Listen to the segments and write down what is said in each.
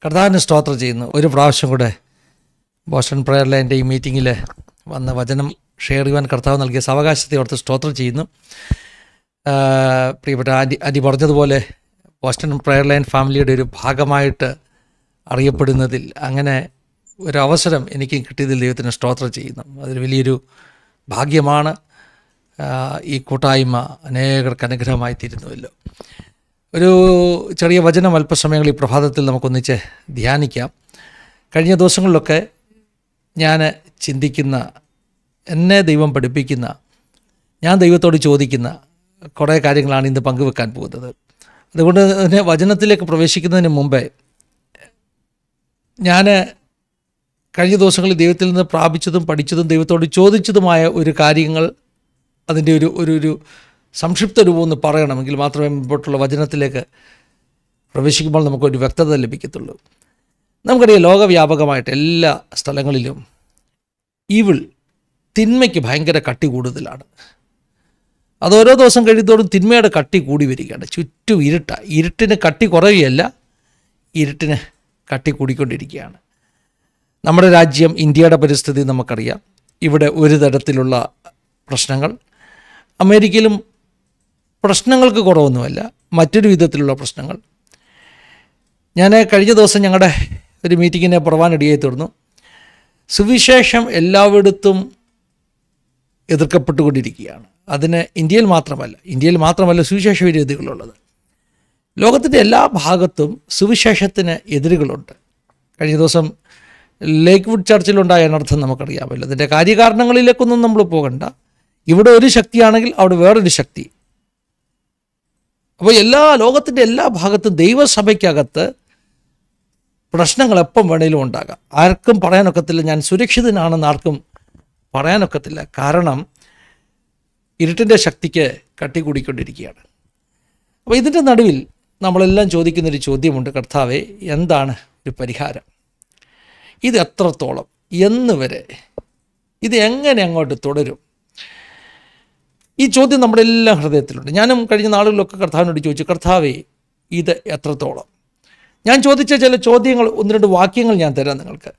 കർത്താവിന് സ്തോത്രം ചെയ്യുന്നു. ഒരു പ്രാവശ്യം കൂടെ ബോസ്റ്റൺ പ്രയർ ലൈൻ്റെ ഈ മീറ്റിങ്ങിൽ വന്ന് വചനം ഷെയർ ചെയ്യുവാൻ കർത്താവ് നൽകിയ സാവകാശത്തെ ഓർത്ത് സ്തോത്രം ചെയ്യുന്നു. പ്രിയപ്പെട്ട ആൻറ്റി പറഞ്ഞതുപോലെ ബോസ്റ്റൺ പ്രയർ ലൈൻ ഫാമിലിയുടെ ഒരു ഭാഗമായിട്ട് അറിയപ്പെടുന്നതിൽ അങ്ങനെ ഒരു അവസരം എനിക്ക് കിട്ടിയതിൽ ദൈവത്തിന് സ്തോത്രം ചെയ്യുന്നു. അതൊരു വലിയൊരു ഭാഗ്യമാണ്. ഈ കൂട്ടായ്മ അനേകർക്ക് അനുഗ്രഹമായി തീരുന്നുവല്ലോ. ഒരു ചെറിയ വചനം അല്പസമയങ്ങൾ ഈ പ്രഭാതത്തിൽ നമുക്കൊന്നിച്ച് ധ്യാനിക്കാം. കഴിഞ്ഞ ദിവസങ്ങളിലൊക്കെ ഞാൻ ചിന്തിക്കുന്ന, എന്നെ ദൈവം പഠിപ്പിക്കുന്ന, ഞാൻ ദൈവത്തോട് ചോദിക്കുന്ന കുറേ കാര്യങ്ങളാണ് ഇന്ന് പങ്കുവെക്കാൻ പോകുന്നത്. അതുകൊണ്ട് തന്നെ വചനത്തിലേക്ക് പ്രവേശിക്കുന്നതിന് മുമ്പേ ഞാൻ കഴിഞ്ഞ ദിവസങ്ങളിൽ ദൈവത്തിൽ നിന്ന് പ്രാപിച്ചതും പഠിച്ചതും ദൈവത്തോട് ചോദിച്ചതുമായ ഒരു കാര്യങ്ങൾ അതിൻ്റെ ഒരു സംക്ഷിപ്ത രൂപം ഒന്ന് പറയണമെങ്കിൽ മാത്രമേ മുമ്പോട്ടുള്ള വചനത്തിലേക്ക് പ്രവേശിക്കുമ്പോൾ നമുക്കൊരു വ്യക്തത ലഭിക്കത്തുള്ളൂ. നമുക്കറിയാം, ലോകവ്യാപകമായിട്ട് എല്ലാ സ്ഥലങ്ങളിലും ഈവിൾ, തിന്മയ്ക്ക് ഭയങ്കര കട്ടി കൂടുതലാണ്. അത് ഓരോ ദിവസം കഴിയുന്നതോടും തിന്മയുടെ കട്ടി കൂടി വരികയാണ്. ചുറ്റും ഇരുട്ടിന് കട്ടി കുറയുകയല്ല, ഇരുട്ടിന് കട്ടി കൂടിക്കൊണ്ടിരിക്കുകയാണ്. നമ്മുടെ രാജ്യം, ഇന്ത്യയുടെ പരിസ്ഥിതി നമുക്കറിയാം. ഇവിടെ ഒരു തരത്തിലുള്ള പ്രശ്നങ്ങൾ, അമേരിക്കയിലും പ്രശ്നങ്ങൾക്ക് കുറവൊന്നുമല്ല, മറ്റൊരു വിധത്തിലുള്ള പ്രശ്നങ്ങൾ. ഞാൻ കഴിഞ്ഞ ദിവസം ഞങ്ങളുടെ ഒരു മീറ്റിങ്ങിനെ പുറവാനിടയായി തീർന്നു. സുവിശേഷം എല്ലായിടത്തും എതിർക്കപ്പെട്ടുകൊണ്ടിരിക്കുകയാണ്. അതിന് ഇന്ത്യയിൽ മാത്രമല്ല സുവിശേഷ വിരോധികളുള്ളത്. ലോകത്തിൻ്റെ എല്ലാ ഭാഗത്തും സുവിശേഷത്തിന് എതിരുകളുണ്ട്. കഴിഞ്ഞ ദിവസം ലേക്ക്വുഡ് ചർച്ചിലുണ്ടായ അനർത്ഥം നമുക്കറിയാമല്ലോ. അതിൻ്റെ കാര്യകാരണങ്ങളിലേക്കൊന്നും നമ്മൾ പോകണ്ട. ഇവിടെ ഒരു ശക്തിയാണെങ്കിൽ അവിടെ വേറൊരു ശക്തി. അപ്പോൾ ലോകത്തിൻ്റെ എല്ലാ ഭാഗത്തും ദൈവസഭയ്ക്കകത്ത് പ്രശ്നങ്ങൾ എപ്പം വേണേലും ഉണ്ടാകാം. ആർക്കും പറയാനൊക്കത്തില്ല ഞാൻ സുരക്ഷിതനാണെന്ന് ആർക്കും പറയാനൊക്കത്തില്ല. കാരണം ഇരുട്ടിൻ്റെ ശക്തിക്ക് കട്ടി കൂടിക്കൊണ്ടിരിക്കുകയാണ്. അപ്പോൾ ഇതിൻ്റെ നടുവിൽ നമ്മളെല്ലാം ചോദിക്കുന്നൊരു ചോദ്യമുണ്ട്: കർത്താവേ, എന്താണ് ഒരു പരിഹാരം? ഇത് എത്രത്തോളം, എന്ന് വരെ, ഇത് എങ്ങനെ അങ്ങോട്ട് തുടരും? ഈ ചോദ്യം നമ്മുടെ എല്ലാ ഹൃദയത്തിലുണ്ട്. ഞാനും കഴിഞ്ഞ നാളുകളിലൊക്കെ കർത്താവിനോട് ചോദിച്ചു, കർത്താവേ, ഇത് എത്രത്തോളം? ഞാൻ ചോദിച്ച ചില ചോദ്യങ്ങൾ, 1-2 വാക്യങ്ങൾ ഞാൻ തരാം നിങ്ങൾക്ക്.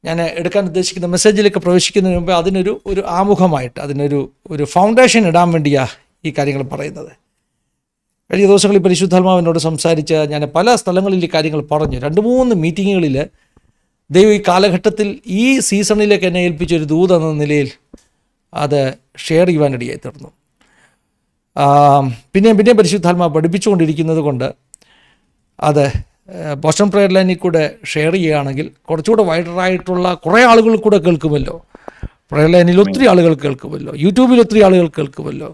ഞാൻ എടുക്കാൻ ഉദ്ദേശിക്കുന്ന മെസ്സേജിലേക്ക് പ്രവേശിക്കുന്നതിന് മുമ്പ് അതിനൊരു ആമുഖമായിട്ട് ഒരു ഫൗണ്ടേഷൻ ഇടാൻ വേണ്ടിയാണ് ഈ കാര്യങ്ങൾ പറയുന്നത്. കഴിഞ്ഞ ദിവസങ്ങളിൽ പരിശുദ്ധാത്മാവിനോട് സംസാരിച്ച് ഞാൻ പല സ്ഥലങ്ങളിൽ ഈ കാര്യങ്ങൾ പറഞ്ഞു. 2-3 മീറ്റിങ്ങുകളിൽ ദൈവം ഈ കാലഘട്ടത്തിൽ ഈ സീസണിലേക്ക് എന്നെ ഏൽപ്പിച്ചൊരു ദൂത് എന്ന നിലയിൽ അത് ഷെയർ ചെയ്യുവാനിടയായി തീർന്നു. പിന്നെ പരിശുദ്ധാത്മാവ് പഠിപ്പിച്ചുകൊണ്ടിരിക്കുന്നത് കൊണ്ട് അത് ബോസ്റ്റൺ പ്രയർ ലൈനിൽ കൂടെ ഷെയർ ചെയ്യുകയാണെങ്കിൽ കുറച്ചുകൂടെ വൈഡറായിട്ടുള്ള കുറേ ആളുകൾ കൂടെ കേൾക്കുമല്ലോ. പ്രയർ ലൈനിൽ ഒത്തിരി ആളുകൾ കേൾക്കുമല്ലോ, യൂട്യൂബിൽ ഒത്തിരി ആളുകൾ കേൾക്കുമല്ലോ.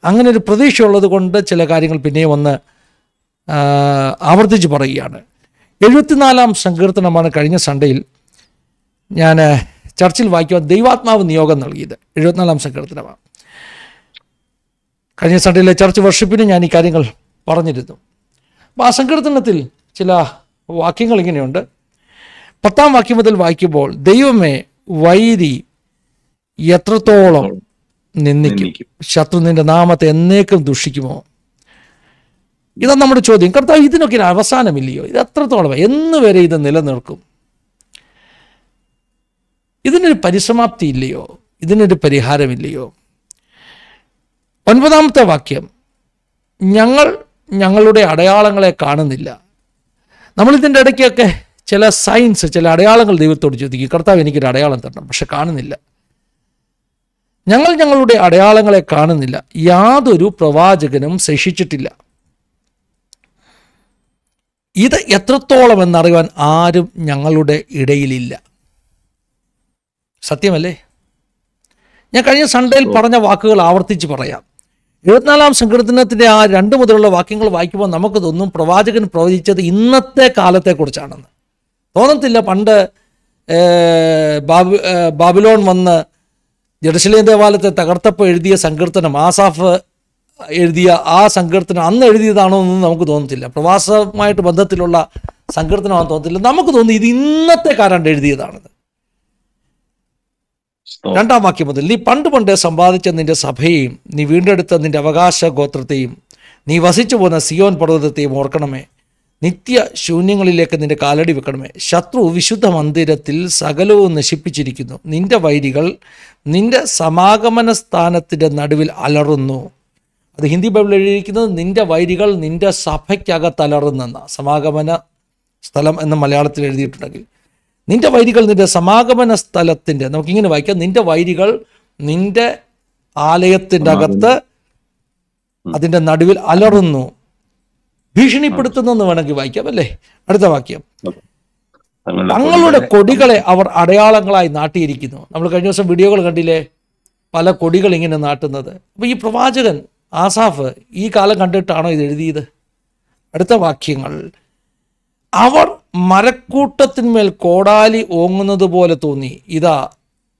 അങ്ങനെ ഒരു പ്രതീക്ഷയുള്ളത് കൊണ്ട് ചില കാര്യങ്ങൾ പിന്നെയും ഒന്ന് ആവർത്തിച്ച് പറയുകയാണ്. 74-ാം സങ്കീർത്തനമാണ് കഴിഞ്ഞ സൺഡേയിൽ ഞാൻ ചർച്ചിൽ വായിക്കുവാൻ ദൈവാത്മാവ് നിയോഗം നൽകിയത്. 74-ാം സങ്കീർത്തനമാണ്. കഴിഞ്ഞ സൺഡേയിലെ ചർച്ച് വർഷിപ്പിന് ഞാൻ ഈ കാര്യങ്ങൾ പറഞ്ഞിരുന്നു. അപ്പോൾ ആ സങ്കീർത്തനത്തിൽ ചില വാക്യങ്ങൾ ഇങ്ങനെയുണ്ട്. 10-ാം വാക്യം മുതൽ വായിക്കുമ്പോൾ, ദൈവമേ, വൈരി എത്രത്തോളം നിന്ദിക്കും, ശത്രു നിന്റെ നാമത്തെ എന്നേക്കും ദുഷിക്കുമോ? ഇതാണ് നമ്മുടെ ചോദ്യം. കർത്താവ്, ഇതിനൊക്കെ ഒരു അവസാനമില്ലയോ? ഇത് എത്രത്തോളം, എന്ന് വരെ ഇത് നിലനിൽക്കും? ഇതിനൊരു പരിസമാപ്തി ഇല്ലയോ? ഇതിനൊരു പരിഹാരമില്ലയോ? 9-ാമത്തെ വാക്യം, ഞങ്ങളുടെ അടയാളങ്ങളെ കാണുന്നില്ല. നമ്മളിതിൻ്റെ ഇടയ്ക്കൊക്കെ ചില സൈൻസ്, ചില അടയാളങ്ങൾ ദൈവത്തോട് ചോദിക്കും, കർത്താവ്, എനിക്കൊരു അടയാളം തരണം, പക്ഷെ കാണുന്നില്ല. ഞങ്ങളുടെ അടയാളങ്ങളെ കാണുന്നില്ല, യാതൊരു പ്രവാചകനും ശേഷിച്ചിട്ടില്ല. ഇത് എത്രത്തോളം എന്നറിയുവാൻ ആരും ഞങ്ങളുടെ ഇടയിലില്ല. സത്യമല്ലേ? ഞാൻ കഴിഞ്ഞ സൺഡേയിൽ പറഞ്ഞ വാക്കുകൾ ആവർത്തിച്ച് പറയാം. 74-ാം സങ്കീർത്തനത്തിൻ്റെ ആ 2 മുതലുള്ള വാക്യങ്ങൾ വായിക്കുമ്പോൾ നമുക്ക് തോന്നും പ്രവാചകൻ പ്രവചിച്ചത് ഇന്നത്തെ കാലത്തെക്കുറിച്ചാണെന്ന്. തോന്നത്തില്ല. പണ്ട് ബാബിലോൺ വന്ന് ജെറുസലേം ദേവാലയത്തെ തകർത്തപ്പോൾ എഴുതിയ സങ്കീർത്തനം, ആസാഫ് എഴുതിയ ആ സങ്കീർത്തനം അന്ന് എഴുതിയതാണോ എന്ന് നമുക്ക് തോന്നത്തില്ല. പ്രവാസമായിട്ട് ബന്ധത്തിലുള്ള സങ്കീർത്തനമാണെന്ന് തോന്നത്തില്ല. നമുക്ക് തോന്നി ഇത് ഇന്നത്തെ കാലം എഴുതിയതാണെന്ന്. 2-ാം വാക്യം മുതൽ, നീ പണ്ട് സമ്പാദിച്ച നിന്റെ സഭയെയും നീ വീണ്ടെടുത്ത നിന്റെ അവകാശ ഗോത്രത്തെയും നീ വസിച്ചു പോന്ന സിയോൻ പർവ്വതത്തെയും ഓർക്കണമേ. നിത്യ ശൂന്യങ്ങളിലേക്ക് നിന്റെ കാലടി വെക്കണമേ. ശത്രു വിശുദ്ധ മന്ദിരത്തിൽ സകലവും നശിപ്പിച്ചിരിക്കുന്നു. നിന്റെ വൈരികൾ നിന്റെ സമാഗമന സ്ഥാനത്തിൻ്റെ നടുവിൽ അലറുന്നു. അത് ഹിന്ദി ബൈബിൾ എഴുതിയിരിക്കുന്നത് നിന്റെ വൈരികൾ നിന്റെ സഭയ്ക്കകത്ത് അലറുന്നെന്ന. സമാഗമന സ്ഥലം എന്ന് മലയാളത്തിൽ എഴുതിയിട്ടുണ്ടെങ്കിൽ നിന്റെ വൈരികൾ നിന്റെ സമാഗമന സ്ഥലത്തിൻ്റെ, നമുക്കിങ്ങനെ വായിക്കാം, നിന്റെ വൈരികൾ നിന്റെ ആലയത്തിൻ്റെ അകത്ത് അതിൻ്റെ നടുവിൽ അലറുന്നു. ഭീഷണിപ്പെടുത്തുന്നെന്ന് വേണമെങ്കിൽ വായിക്കാം അല്ലേ. അടുത്ത വാക്യം, തങ്ങളുടെ കൊടികളെ അവർ അടയാളങ്ങളായി നാട്ടിയിരിക്കുന്നു. നമ്മൾ കഴിഞ്ഞ ദിവസം വീഡിയോകൾ കണ്ടില്ലേ, പല കൊടികൾ ഇങ്ങനെ നാട്ടുന്നത്. അപ്പോൾ ഈ പ്രവാചകൻ ആസാഫ് ഈ കാലം കണ്ടിട്ടാണോ ഇത് എഴുതിയത്? അടുത്ത വാക്യങ്ങൾ, അവർ മരക്കൂട്ടത്തിന്മേൽ കോടാലി ഓങ്ങുന്നത് പോലെ തോന്നി. ഇതാ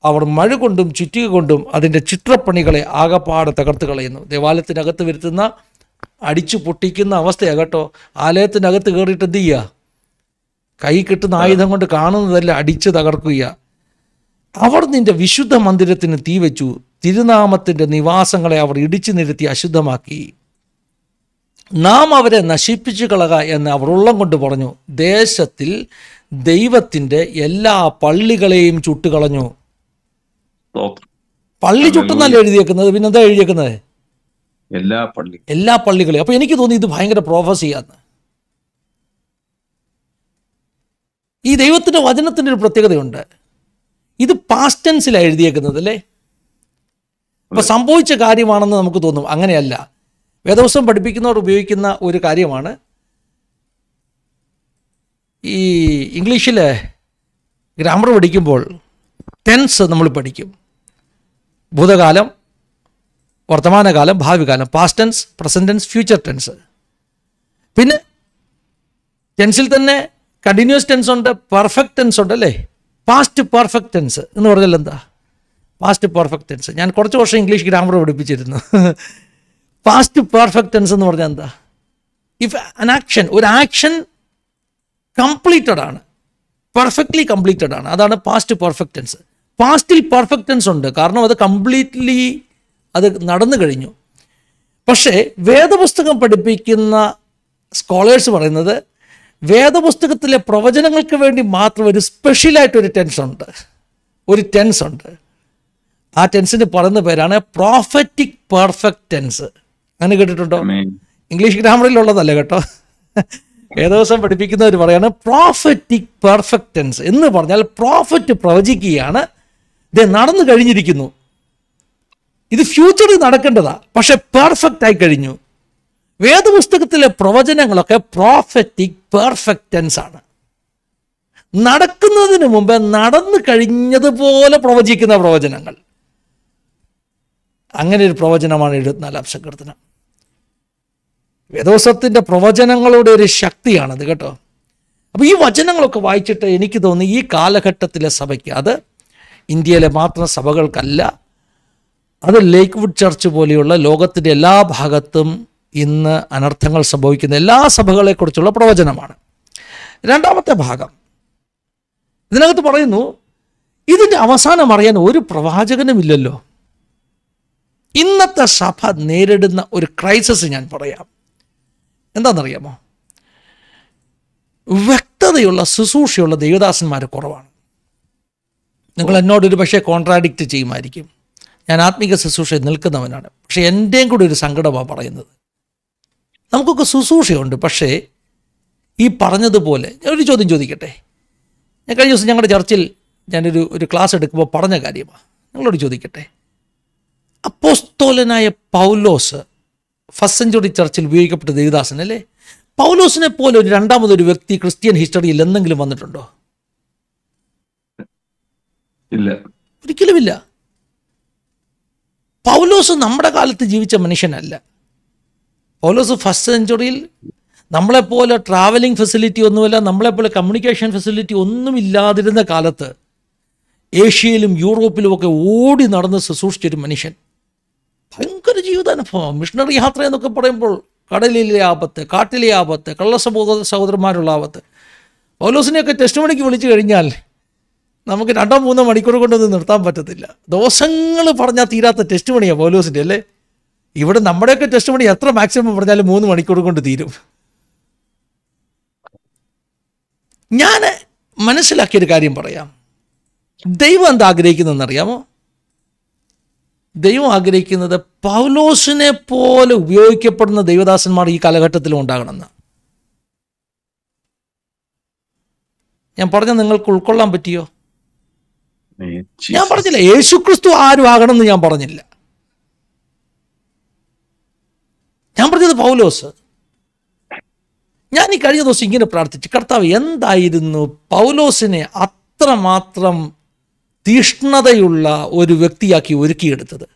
അവർ മഴ കൊണ്ടും ചുറ്റിക കൊണ്ടും അതിൻ്റെ ചിത്രപ്പണികളെ ആകപ്പാടെ തകർത്ത് കളയുന്നു. ദേവാലയത്തിനകത്ത് വരുത്തുന്ന അടിച്ചു പൊട്ടിക്കുന്ന അവസ്ഥയാണ് കേട്ടോ. ആലയത്തിനകത്ത് കയറിയിട്ട് എന്ത് ചെയ്യുക? കൈ കിട്ടുന്ന ആയുധം കൊണ്ട് കാണുന്നതല്ല അടിച്ച് തകർക്കുക. അവർ നിന്റെ വിശുദ്ധ മന്ദിരത്തിന് തീ വെച്ചു. തിരുനാമത്തിൻ്റെ നിവാസങ്ങളെ അവർ ഇടിച്ചു നിരത്തി അശുദ്ധമാക്കി. നാം അവരെ നശിപ്പിച്ചു കളക എന്ന് അവർ ഉള്ളം കൊണ്ട് പറഞ്ഞു. ദേശത്തിൽ ദൈവത്തിൻ്റെ എല്ലാ പള്ളികളെയും ചുട്ടുകളഞ്ഞു. പള്ളി ചുട്ടെന്നല്ല എഴുതിയേക്കുന്നത്, പിന്നെന്താ എഴുതിയേക്കുന്നത്? എല്ലാ പള്ളികളെയും. അപ്പൊ എനിക്ക് തോന്നി ഇത് ഭയങ്കര പ്രോഫസിയാന്ന്. ഈ ദൈവത്തിന്റെ വചനത്തിന്റെ ഒരു പ്രത്യേകതയുണ്ട്, ഇത് പാസ്റ്റ് ടെൻസിലാണ് എഴുതിയേക്കുന്നത് അല്ലേ. അപ്പൊ സംഭവിച്ച കാര്യമാണെന്ന് നമുക്ക് തോന്നും, അങ്ങനെയല്ല. വേദപുസ്തകം പഠിപ്പിക്കുന്നവർ ഉപയോഗിക്കുന്ന ഒരു കാര്യമാണ്, ഈ ഇംഗ്ലീഷിൽ ഗ്രാമർ പഠിക്കുമ്പോൾ ടെൻസ് നമ്മൾ പഠിക്കും. ഭൂതകാലം, വർത്തമാനകാലം, ഭാവികാലം, past tense, present tense, future tense. പിന്നെ ടെൻസിൽ തന്നെ കണ്ടിന്യൂസ് ടെൻസ് ഉണ്ട്, പെർഫെക്റ്റ് ടെൻസ് ഉണ്ട് അല്ലേ. പാസ്റ്റ് പെർഫെക്റ്റ് ടെൻസ് എന്ന് പറഞ്ഞാൽ എന്താ? പാസ്റ്റ് പെർഫെക്റ്റ് ടെൻസ് ഞാൻ കുറച്ച് വർഷം ഇംഗ്ലീഷ് ഗ്രാമർ പഠിപ്പിച്ചിരുന്നു. പാസ്റ്റ് പെർഫെക്റ്റ് ടെൻസ് എന്ന് പറഞ്ഞാൽ എന്താ? ഇഫ് അൻ ആക്ഷൻ, ഒരു ആക്ഷൻ കംപ്ലീറ്റഡ് ആണ്, പെർഫെക്റ്റ്ലി കംപ്ലീറ്റഡ് ആണ്, അതാണ് പാസ്റ്റ് പെർഫെക്റ്റ് ടെൻസ്. പാസ്റ്റിൽ പെർഫെക്റ്റ് ടെൻസ് ഉണ്ട്, കാരണം അത് കംപ്ലീറ്റ്ലി അത് നടന്നു കഴിഞ്ഞു. പക്ഷേ വേദപുസ്തകം പഠിപ്പിക്കുന്ന സ്കോളേഴ്സ് പറയുന്നത് വേദപുസ്തകത്തിലെ പ്രവചനങ്ങൾക്ക് വേണ്ടി മാത്രം ഒരു സ്പെഷ്യലായിട്ടൊരു ടെൻസ് ഉണ്ട്, ഒരു ടെൻസ് ഉണ്ട്. ആ ടെൻസിന് പറയുന്ന പേരാണ് പ്രോഫറ്റിക് പെർഫെക്റ്റ് ടെൻസ്. അങ്ങനെ കേട്ടിട്ടുണ്ടോ? ഇംഗ്ലീഷ് ഗ്രാമറിലുള്ളതല്ല കേട്ടോ. വേദപുസ്തകം പഠിപ്പിക്കുന്നവർ പറയാണ് പ്രോഫറ്റിക് പെർഫെക്റ്റ് ടെൻസ് എന്ന് പറഞ്ഞാൽ പ്രോഫറ്റ് പ്രവചിക്കുകയാണ്, ഇത് നടന്നു കഴിഞ്ഞിരിക്കുന്നു, ഇത് ഫ്യൂച്ചറിൽ നടക്കേണ്ടതാ, പക്ഷെ പെർഫെക്റ്റ് ആയി കഴിഞ്ഞു. വേദപുസ്തകത്തിലെ പ്രവചനങ്ങളൊക്കെ പ്രോഫറ്റിക് പെർഫെക്റ്റ് ടെൻസ് ആണ്. നടക്കുന്നതിന് മുമ്പ് നടന്നു കഴിഞ്ഞതുപോലെ പ്രവചിക്കുന്ന പ്രവചനങ്ങൾ. അങ്ങനെ ഒരു പ്രവചനമാണ് 74-ാം സങ്കീർത്തനം. വേദപുസ്തകത്തിൻ്റെ പ്രവചനങ്ങളുടെ ഒരു ശക്തിയാണത് കേട്ടോ. അപ്പോൾ ഈ വചനങ്ങളൊക്കെ വായിച്ചിട്ട് എനിക്ക് തോന്നി ഈ കാലഘട്ടത്തിലെ സഭയ്ക്ക്, അത് ഇന്ത്യയിലെ മാത്രം സഭകൾക്കല്ല, അത് ലേക്ക് വുഡ് ചർച്ച് പോലെയുള്ള ലോകത്തിൻ്റെ എല്ലാ ഭാഗത്തും ഇന്ന് അനർത്ഥങ്ങൾ സംഭവിക്കുന്ന എല്ലാ സഭകളെക്കുറിച്ചുള്ള പ്രവചനമാണ്. രണ്ടാമത്തെ ഭാഗം ഇതിനകത്ത് പറയുന്നു, ഇതിൻ്റെ അവസാനം അറിയാൻ ഒരു പ്രവാചകനുമില്ലല്ലോ. ഇന്നത്തെ സഭ നേരിടുന്ന ഒരു ക്രൈസിസ് ഞാൻ പറയാം. എന്താണെന്നറിയാമോ? വ്യക്തതയുള്ള ശുശ്രൂഷയുള്ള ദൈവദാസന്മാർ കുറവാണ്. നിങ്ങൾ എന്നോടൊരു പക്ഷേ കോൺട്രാഡിക്റ്റ് ചെയ്യുമായിരിക്കും. ഞാൻ ആത്മീക ശുശ്രൂഷയിൽ നിൽക്കുന്നവനാണ്, പക്ഷേ എൻ്റെയും കൂടി ഒരു സങ്കടമാണ് പറയുന്നത്. നമുക്കൊക്കെ ശുശ്രൂഷയുണ്ട്, പക്ഷേ ഈ പറഞ്ഞതുപോലെ ഒരു ചോദ്യം ചോദിക്കട്ടെ. ഞാൻ കഴിഞ്ഞ ദിവസം ഞങ്ങളുടെ ചർച്ചിൽ ഞാനൊരു ക്ലാസ് എടുക്കുമ്പോൾ പറഞ്ഞ കാര്യമാണ്. നിങ്ങളോട് ചോദിക്കട്ടെ, അപ്പോസ്തോലനായ പൗലോസ് ഫസ്റ്റ് സെഞ്ചുറി ചർച്ചിൽ ഉപയോഗിക്കപ്പെട്ട ദേവദാസൻ അല്ലേ? പൗലോസിനെ പോലെ ഒരു രണ്ടാമതൊരു വ്യക്തി ക്രിസ്ത്യൻ ഹിസ്റ്ററിയിൽ എന്തെങ്കിലും വന്നിട്ടുണ്ടോ? ഇല്ല, ഒരിക്കലുമില്ല. പൗലോസ് നമ്മുടെ കാലത്ത് ജീവിച്ച മനുഷ്യനല്ല. പൗലോസ് ഫസ്റ്റ് സെഞ്ചുറിയിൽ നമ്മളെപ്പോലെ ട്രാവലിംഗ് ഫെസിലിറ്റി ഒന്നുമില്ല, നമ്മളെപ്പോലെ കമ്മ്യൂണിക്കേഷൻ ഫെസിലിറ്റി ഒന്നും ഇല്ലാതിരുന്ന കാലത്ത് ഏഷ്യയിലും യൂറോപ്പിലുമൊക്കെ ഓടി നടന്ന് ശുശ്രൂഷിച്ചൊരു മനുഷ്യൻ. ഭയങ്കര ജീവിതാനുഭവം. മിഷണറി യാത്ര എന്നൊക്കെ പറയുമ്പോൾ കടലിലെ ആപത്ത്, കാട്ടിലെ ആപത്ത്, സഹോദരന്മാരുള്ള ആപത്ത്. പൗലോസിനെയൊക്കെ ടെസ്റ്റ് മണിക്ക് വിളിച്ചു കഴിഞ്ഞാൽ നമുക്ക് 2-3 മണിക്കൂർ കൊണ്ടൊന്നും നിർത്താൻ പറ്റത്തില്ല. ദിവസങ്ങൾ പറഞ്ഞാൽ തീരാത്ത ടെസ്റ്റ് മണിയാണ് പൗലോസിൻ്റെ അല്ലേ. ഇവിടെ നമ്മുടെയൊക്കെ ടെസ്റ്റ് മണി എത്ര മാക്സിമം പറഞ്ഞാലും 3 മണിക്കൂർ കൊണ്ട് തീരും. ഞാൻ മനസ്സിലാക്കിയൊരു കാര്യം പറയാം. ദൈവം എന്താ ആഗ്രഹിക്കുന്നതെന്നറിയാമോ? ദൈവം ആഗ്രഹിക്കുന്നത് പൗലോസിനെ പോലെ ഉപയോഗിക്കപ്പെടുന്ന ദൈവദാസന്മാർ ഈ കാലഘട്ടത്തിലും ഉണ്ടാകണമെന്ന്. ഞാൻ പറഞ്ഞ നിങ്ങൾക്ക് ഉൾക്കൊള്ളാൻ പറ്റിയോ? ഞാൻ പറഞ്ഞില്ല യേശുക്രിസ്തു ആരും ആകണമെന്ന് ഞാൻ പറഞ്ഞില്ല. ഞാൻ പറഞ്ഞത് പൗലോസ്. ഞാൻ ഈ കഴിഞ്ഞ ദിവസം ഇങ്ങനെ പ്രാർത്ഥിച്ചു, കർത്താവ് എന്തായിരുന്നു പൗലോസിനെ അത്രമാത്രം തീഷ്ണതയുള്ള ഒരു വ്യക്തിയാക്കി ഒരുക്കിയെടുത്തത്?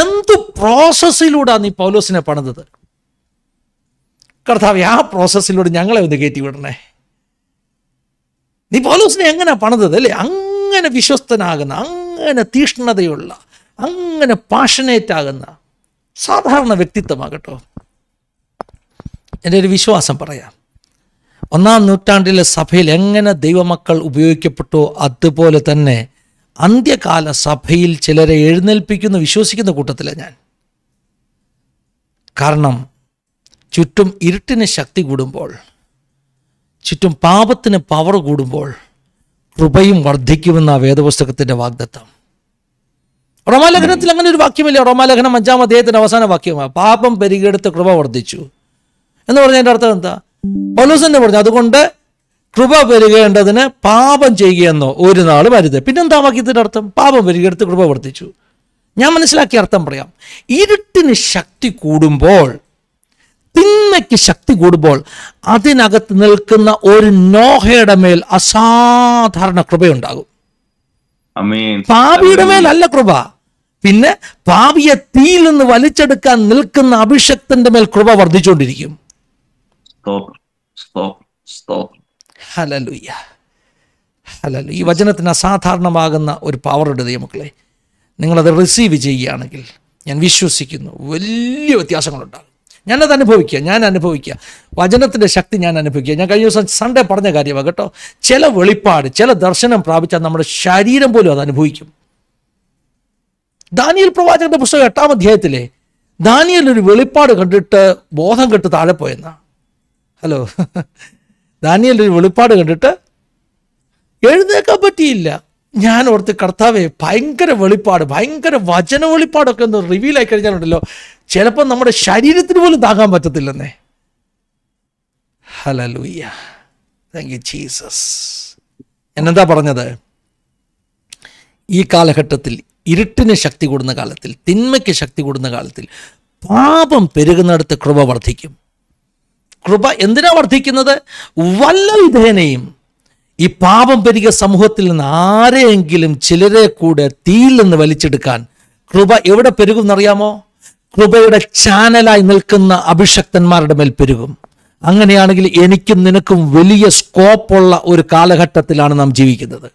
എന്ത് പ്രോസസ്സിലൂടെയാണ് നീ പൗലോസിനെ പണിതത്? കർത്താവ് ആ പ്രോസസ്സിലൂടെ ഞങ്ങളെ ഒന്ന് കയറ്റി വിടണേ. നീ പൗലോസിനെ എങ്ങനെ പണിതത് അല്ലേ? അങ്ങനെ വിശ്വസ്തനാകുന്ന, അങ്ങനെ തീഷ്ണതയുള്ള, അങ്ങനെ പാഷനേറ്റ് ആകുന്ന സാധാരണ വ്യക്തിത്വമാകട്ടോ. എൻ്റെ ഒരു വിശ്വാസം പറയാം, 1-ാം നൂറ്റാണ്ടിലെ സഭയിൽ എങ്ങനെ ദൈവമക്കൾ ഉപയോഗിക്കപ്പെട്ടോ അതുപോലെ തന്നെ അന്ത്യകാല സഭയിൽ ചിലരെ എഴുന്നേൽപ്പിക്കുന്ന വിശ്വസിക്കുന്ന കൂട്ടത്തിലാണ് ഞാൻ. കാരണം ചുറ്റും ഇരുട്ടിന് ശക്തി കൂടുമ്പോൾ, ചുറ്റും പാപത്തിന് പവർ കൂടുമ്പോൾ കൃപയും വർദ്ധിക്കുമെന്ന വേദപുസ്തകത്തിൻ്റെ വാഗ്ദത്തം. റോമാലേഖനത്തിൽ അങ്ങനെ ഒരു വാക്യമില്ല. റോമാലേഖനം 5-ാം അധ്യായത്തിൻ്റെ അവസാന വാക്യമാണ്, പാപം പെരുകിയെടുത്ത് കൃപ വർദ്ധിച്ചു എന്ന് പറഞ്ഞതിൻ്റെ അർത്ഥം എന്താ? പൗലോസ് തന്നെ പറഞ്ഞു, അതുകൊണ്ട് കൃപ പെരുകേണ്ടതിന് പാപം ചെയ്യുകയെന്നോ ഒരു നാളും അരുത്. പിന്നെന്താ വാക്യത്തിൻ്റെ അർത്ഥം? പാപം പെരുകിയെടുത്ത് കൃപ വർദ്ധിച്ചു. ഞാൻ മനസ്സിലാക്കിയ അർത്ഥം പറയാം. ഇരുട്ടിന് ശക്തി കൂടുമ്പോൾ, തിന്മയ്ക്ക് ശക്തി കൂടുമ്പോൾ അതിനകത്ത് നിൽക്കുന്ന ഒരു നോഹയുടെ മേൽ അസാധാരണ കൃപയുണ്ടാകും. പാപിയുടെ മേലല്ല കൃപ, പിന്നെ പാപിയെ തീയിൽ നിന്ന് വലിച്ചെടുക്കാൻ നിൽക്കുന്ന അഭിഷക്തന്റെ മേൽ കൃപ വർദ്ധിച്ചുകൊണ്ടിരിക്കും. Hallelujah, hallelujah. ഈ വചനത്തിന് അസാധാരണമാകുന്ന ഒരു പവറുണ്ട് ദൈവമക്കളെ. നിങ്ങളത് റിസീവ് ചെയ്യുകയാണെങ്കിൽ ഞാൻ വിശ്വസിക്കുന്നു വലിയ വ്യത്യാസങ്ങളുണ്ടാകും. ഞാനത് അനുഭവിക്കുക. വചനത്തിൻ്റെ ശക്തി ഞാൻ അനുഭവിക്കുക. ഞാൻ കഴിഞ്ഞ ദിവസം സൺഡേ പറഞ്ഞ കാര്യമാണ് കേട്ടോ. ചില വെളിപ്പാട്, ചില ദർശനം പ്രാപിച്ചാൽ നമ്മുടെ ശരീരം പോലും അത് അനുഭവിക്കും. ദാനിയേൽ പ്രവാചകന്റെ പുസ്തകം 8-ാം അധ്യായത്തിലെ ദാനിയേൽ ഒരു വെളിപ്പാട് കണ്ടിട്ട് ബോധം കെട്ട് താഴെ പോയെന്ന. ഹലോ, ദാനിയേൽ ഒരു വെളിപ്പാട് കണ്ടിട്ട് എഴുന്നേക്കാൻ പറ്റിയില്ല. ഞാൻ ഓർത്ത്, കർത്താവേ, ഭയങ്കര വെളിപ്പാട്, ഭയങ്കര വചന വെളിപ്പാടൊക്കെ ഒന്ന് റിവീൽ ആയി കഴിഞ്ഞാലുണ്ടല്ലോ, ചിലപ്പോൾ നമ്മുടെ ശരീരത്തിന് പോലും താങ്ങാൻ പറ്റത്തില്ലെന്നേ. Hallelujah, thank you Jesus. എന്നെന്താ പറഞ്ഞത്? ഈ കാലഘട്ടത്തിൽ, ഇരുട്ടിന് ശക്തി കൂടുന്ന കാലത്തിൽ, തിന്മയ്ക്ക് ശക്തി കൂടുന്ന കാലത്തിൽ, പാപം പെരുകുന്നിടത്ത് കൃപ വർദ്ധിക്കും. കൃപ എന്തിനാ വർദ്ധിക്കുന്നത്? വല്ല വിധേനയും ഈ പാപം പെരുകിയ സമൂഹത്തിൽ നിന്ന് ആരെയെങ്കിലും ചിലരെ കൂടെ തീയിൽ നിന്ന് വലിച്ചെടുക്കാൻ കൃപ എവിടെ പെരുകും എന്നറിയാമോ? കൃപയുടെ ചാനലായി നിൽക്കുന്ന അഭിഷക്തന്മാരുടെ മേൽ പെരുകും. അങ്ങനെയാണെങ്കിൽ എനിക്കും നിനക്കും വലിയ സ്കോപ്പുള്ള ഒരു കാലഘട്ടത്തിലാണ് നാം ജീവിക്കുന്നത്.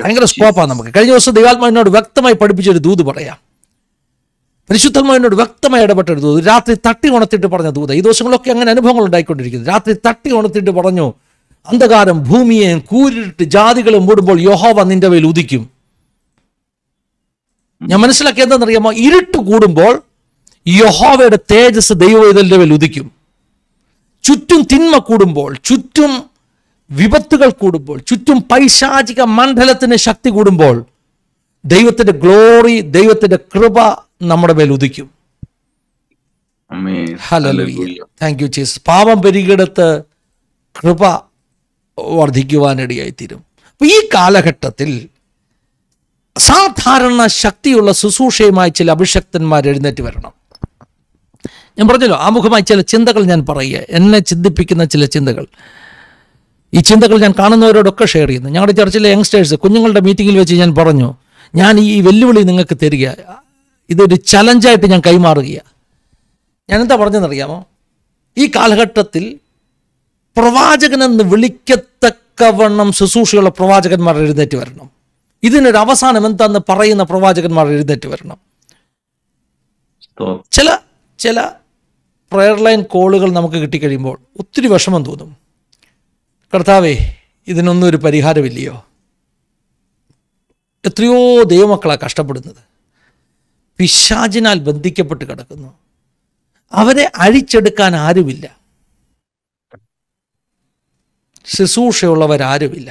ഭയങ്കര സ്കോപ്പാണ് നമുക്ക്. കഴിഞ്ഞ ദിവസം ദൈവാത്മാവിനോട് വ്യക്തമായി പഠിപ്പിച്ചൊരു ദൂത് പറയാം. പരിശുദ്ധാത്മാവിനോട് വ്യക്തമായി ഇടപെട്ടൊരു ദൂത്, രാത്രി തട്ടി ഉണർത്തിയിട്ട് പറഞ്ഞ ദൂത്. ഈ ദിവസങ്ങളൊക്കെ അങ്ങനെ അനുഭവങ്ങൾ ഉണ്ടായിക്കൊണ്ടിരിക്കുന്നത്. രാത്രി തട്ടി ഉണർത്തിയിട്ട് പറഞ്ഞു, അന്ധകാരം ഭൂമിയെയും കൂരിട്ട് ജാതികളും മൂടുമ്പോൾ യഹോവ നിന്റെ മേൽ ഉദിക്കും. ഞാൻ മനസ്സിലാക്കിയ എന്താണെന്നറിയാമോ? ഇരുട്ട് കൂടുമ്പോൾ യഹോവയുടെ തേജസ് ദൈവവേദന്റെ മേൽ ഉദിക്കും. ചുറ്റും തിന്മ കൂടുമ്പോൾ, ചുറ്റും വിപത്തുകൾ കൂടുമ്പോൾ, ചുറ്റും പൈശാചിക മണ്ഡലത്തിന് ശക്തി കൂടുമ്പോൾ ദൈവത്തിന്റെ ഗ്ലോറി, ദൈവത്തിന്റെ കൃപ നമ്മുടെ മേൽ ഉദിക്കും. Hallelujah, thank you Jesus. പാപം പെരുകിയെടുത്ത് കൃപ വർദ്ധിക്കുവാനിടയായിത്തീരും. അപ്പൊ ഈ കാലഘട്ടത്തിൽ സാധാരണ ശക്തിയുള്ള ശുശ്രൂഷയുമായി ചില അഭിഷക്തന്മാർ എഴുന്നേറ്റ് വരണം. ഞാൻ പറഞ്ഞല്ലോ, ആമുഖമായി ചില ചിന്തകൾ ഞാൻ പറയുക, എന്നെ ചിന്തിപ്പിക്കുന്ന ചില ചിന്തകൾ. ഈ ചിന്തകൾ ഞാൻ കാണുന്നവരോടൊക്കെ ഷെയർ ചെയ്യുന്നു. ഞങ്ങളുടെ ചർച്ചിലെ യങ്സ്റ്റേഴ്സ് കുഞ്ഞുങ്ങളുടെ മീറ്റിങ്ങിൽ വെച്ച് ഞാൻ പറഞ്ഞു, ഞാൻ ഈ വെല്ലുവിളി നിങ്ങൾക്ക് തരിക, ഇതൊരു ചലഞ്ചായിട്ട് ഞാൻ കൈമാറുകയാണ്. ഞാനെന്താ പറഞ്ഞതെന്നറിയാമോ? ഈ കാലഘട്ടത്തിൽ പ്രവാചകനെന്ന് വിളിക്കത്തക്കവണ്ണം ശുശ്രൂഷയുള്ള പ്രവാചകന്മാർ എഴുന്നേറ്റ് വരണം. ഇതിനൊരു അവസാനം എന്താന്ന് പറയുന്ന പ്രവാചകന്മാർ എഴുന്നേറ്റ് വരണം. ചില പ്രയർ ലൈൻ കോളുകൾ നമുക്ക് കിട്ടിക്കഴിയുമ്പോൾ ഒത്തിരി വിഷമം തോന്നും. കർത്താവേ, ഇതിനൊന്നും ഒരു പരിഹാരമില്ലയോ? എത്രയോ ദൈവമക്കളാണ് കഷ്ടപ്പെടുന്നത്, പിശാചിനാൽ ബന്ധിക്കപ്പെട്ട് കിടക്കുന്നു, അവരെ അഴിച്ചെടുക്കാൻ ആരുമില്ല. ശുശ്രൂഷയുള്ളവരാരുമില്ല.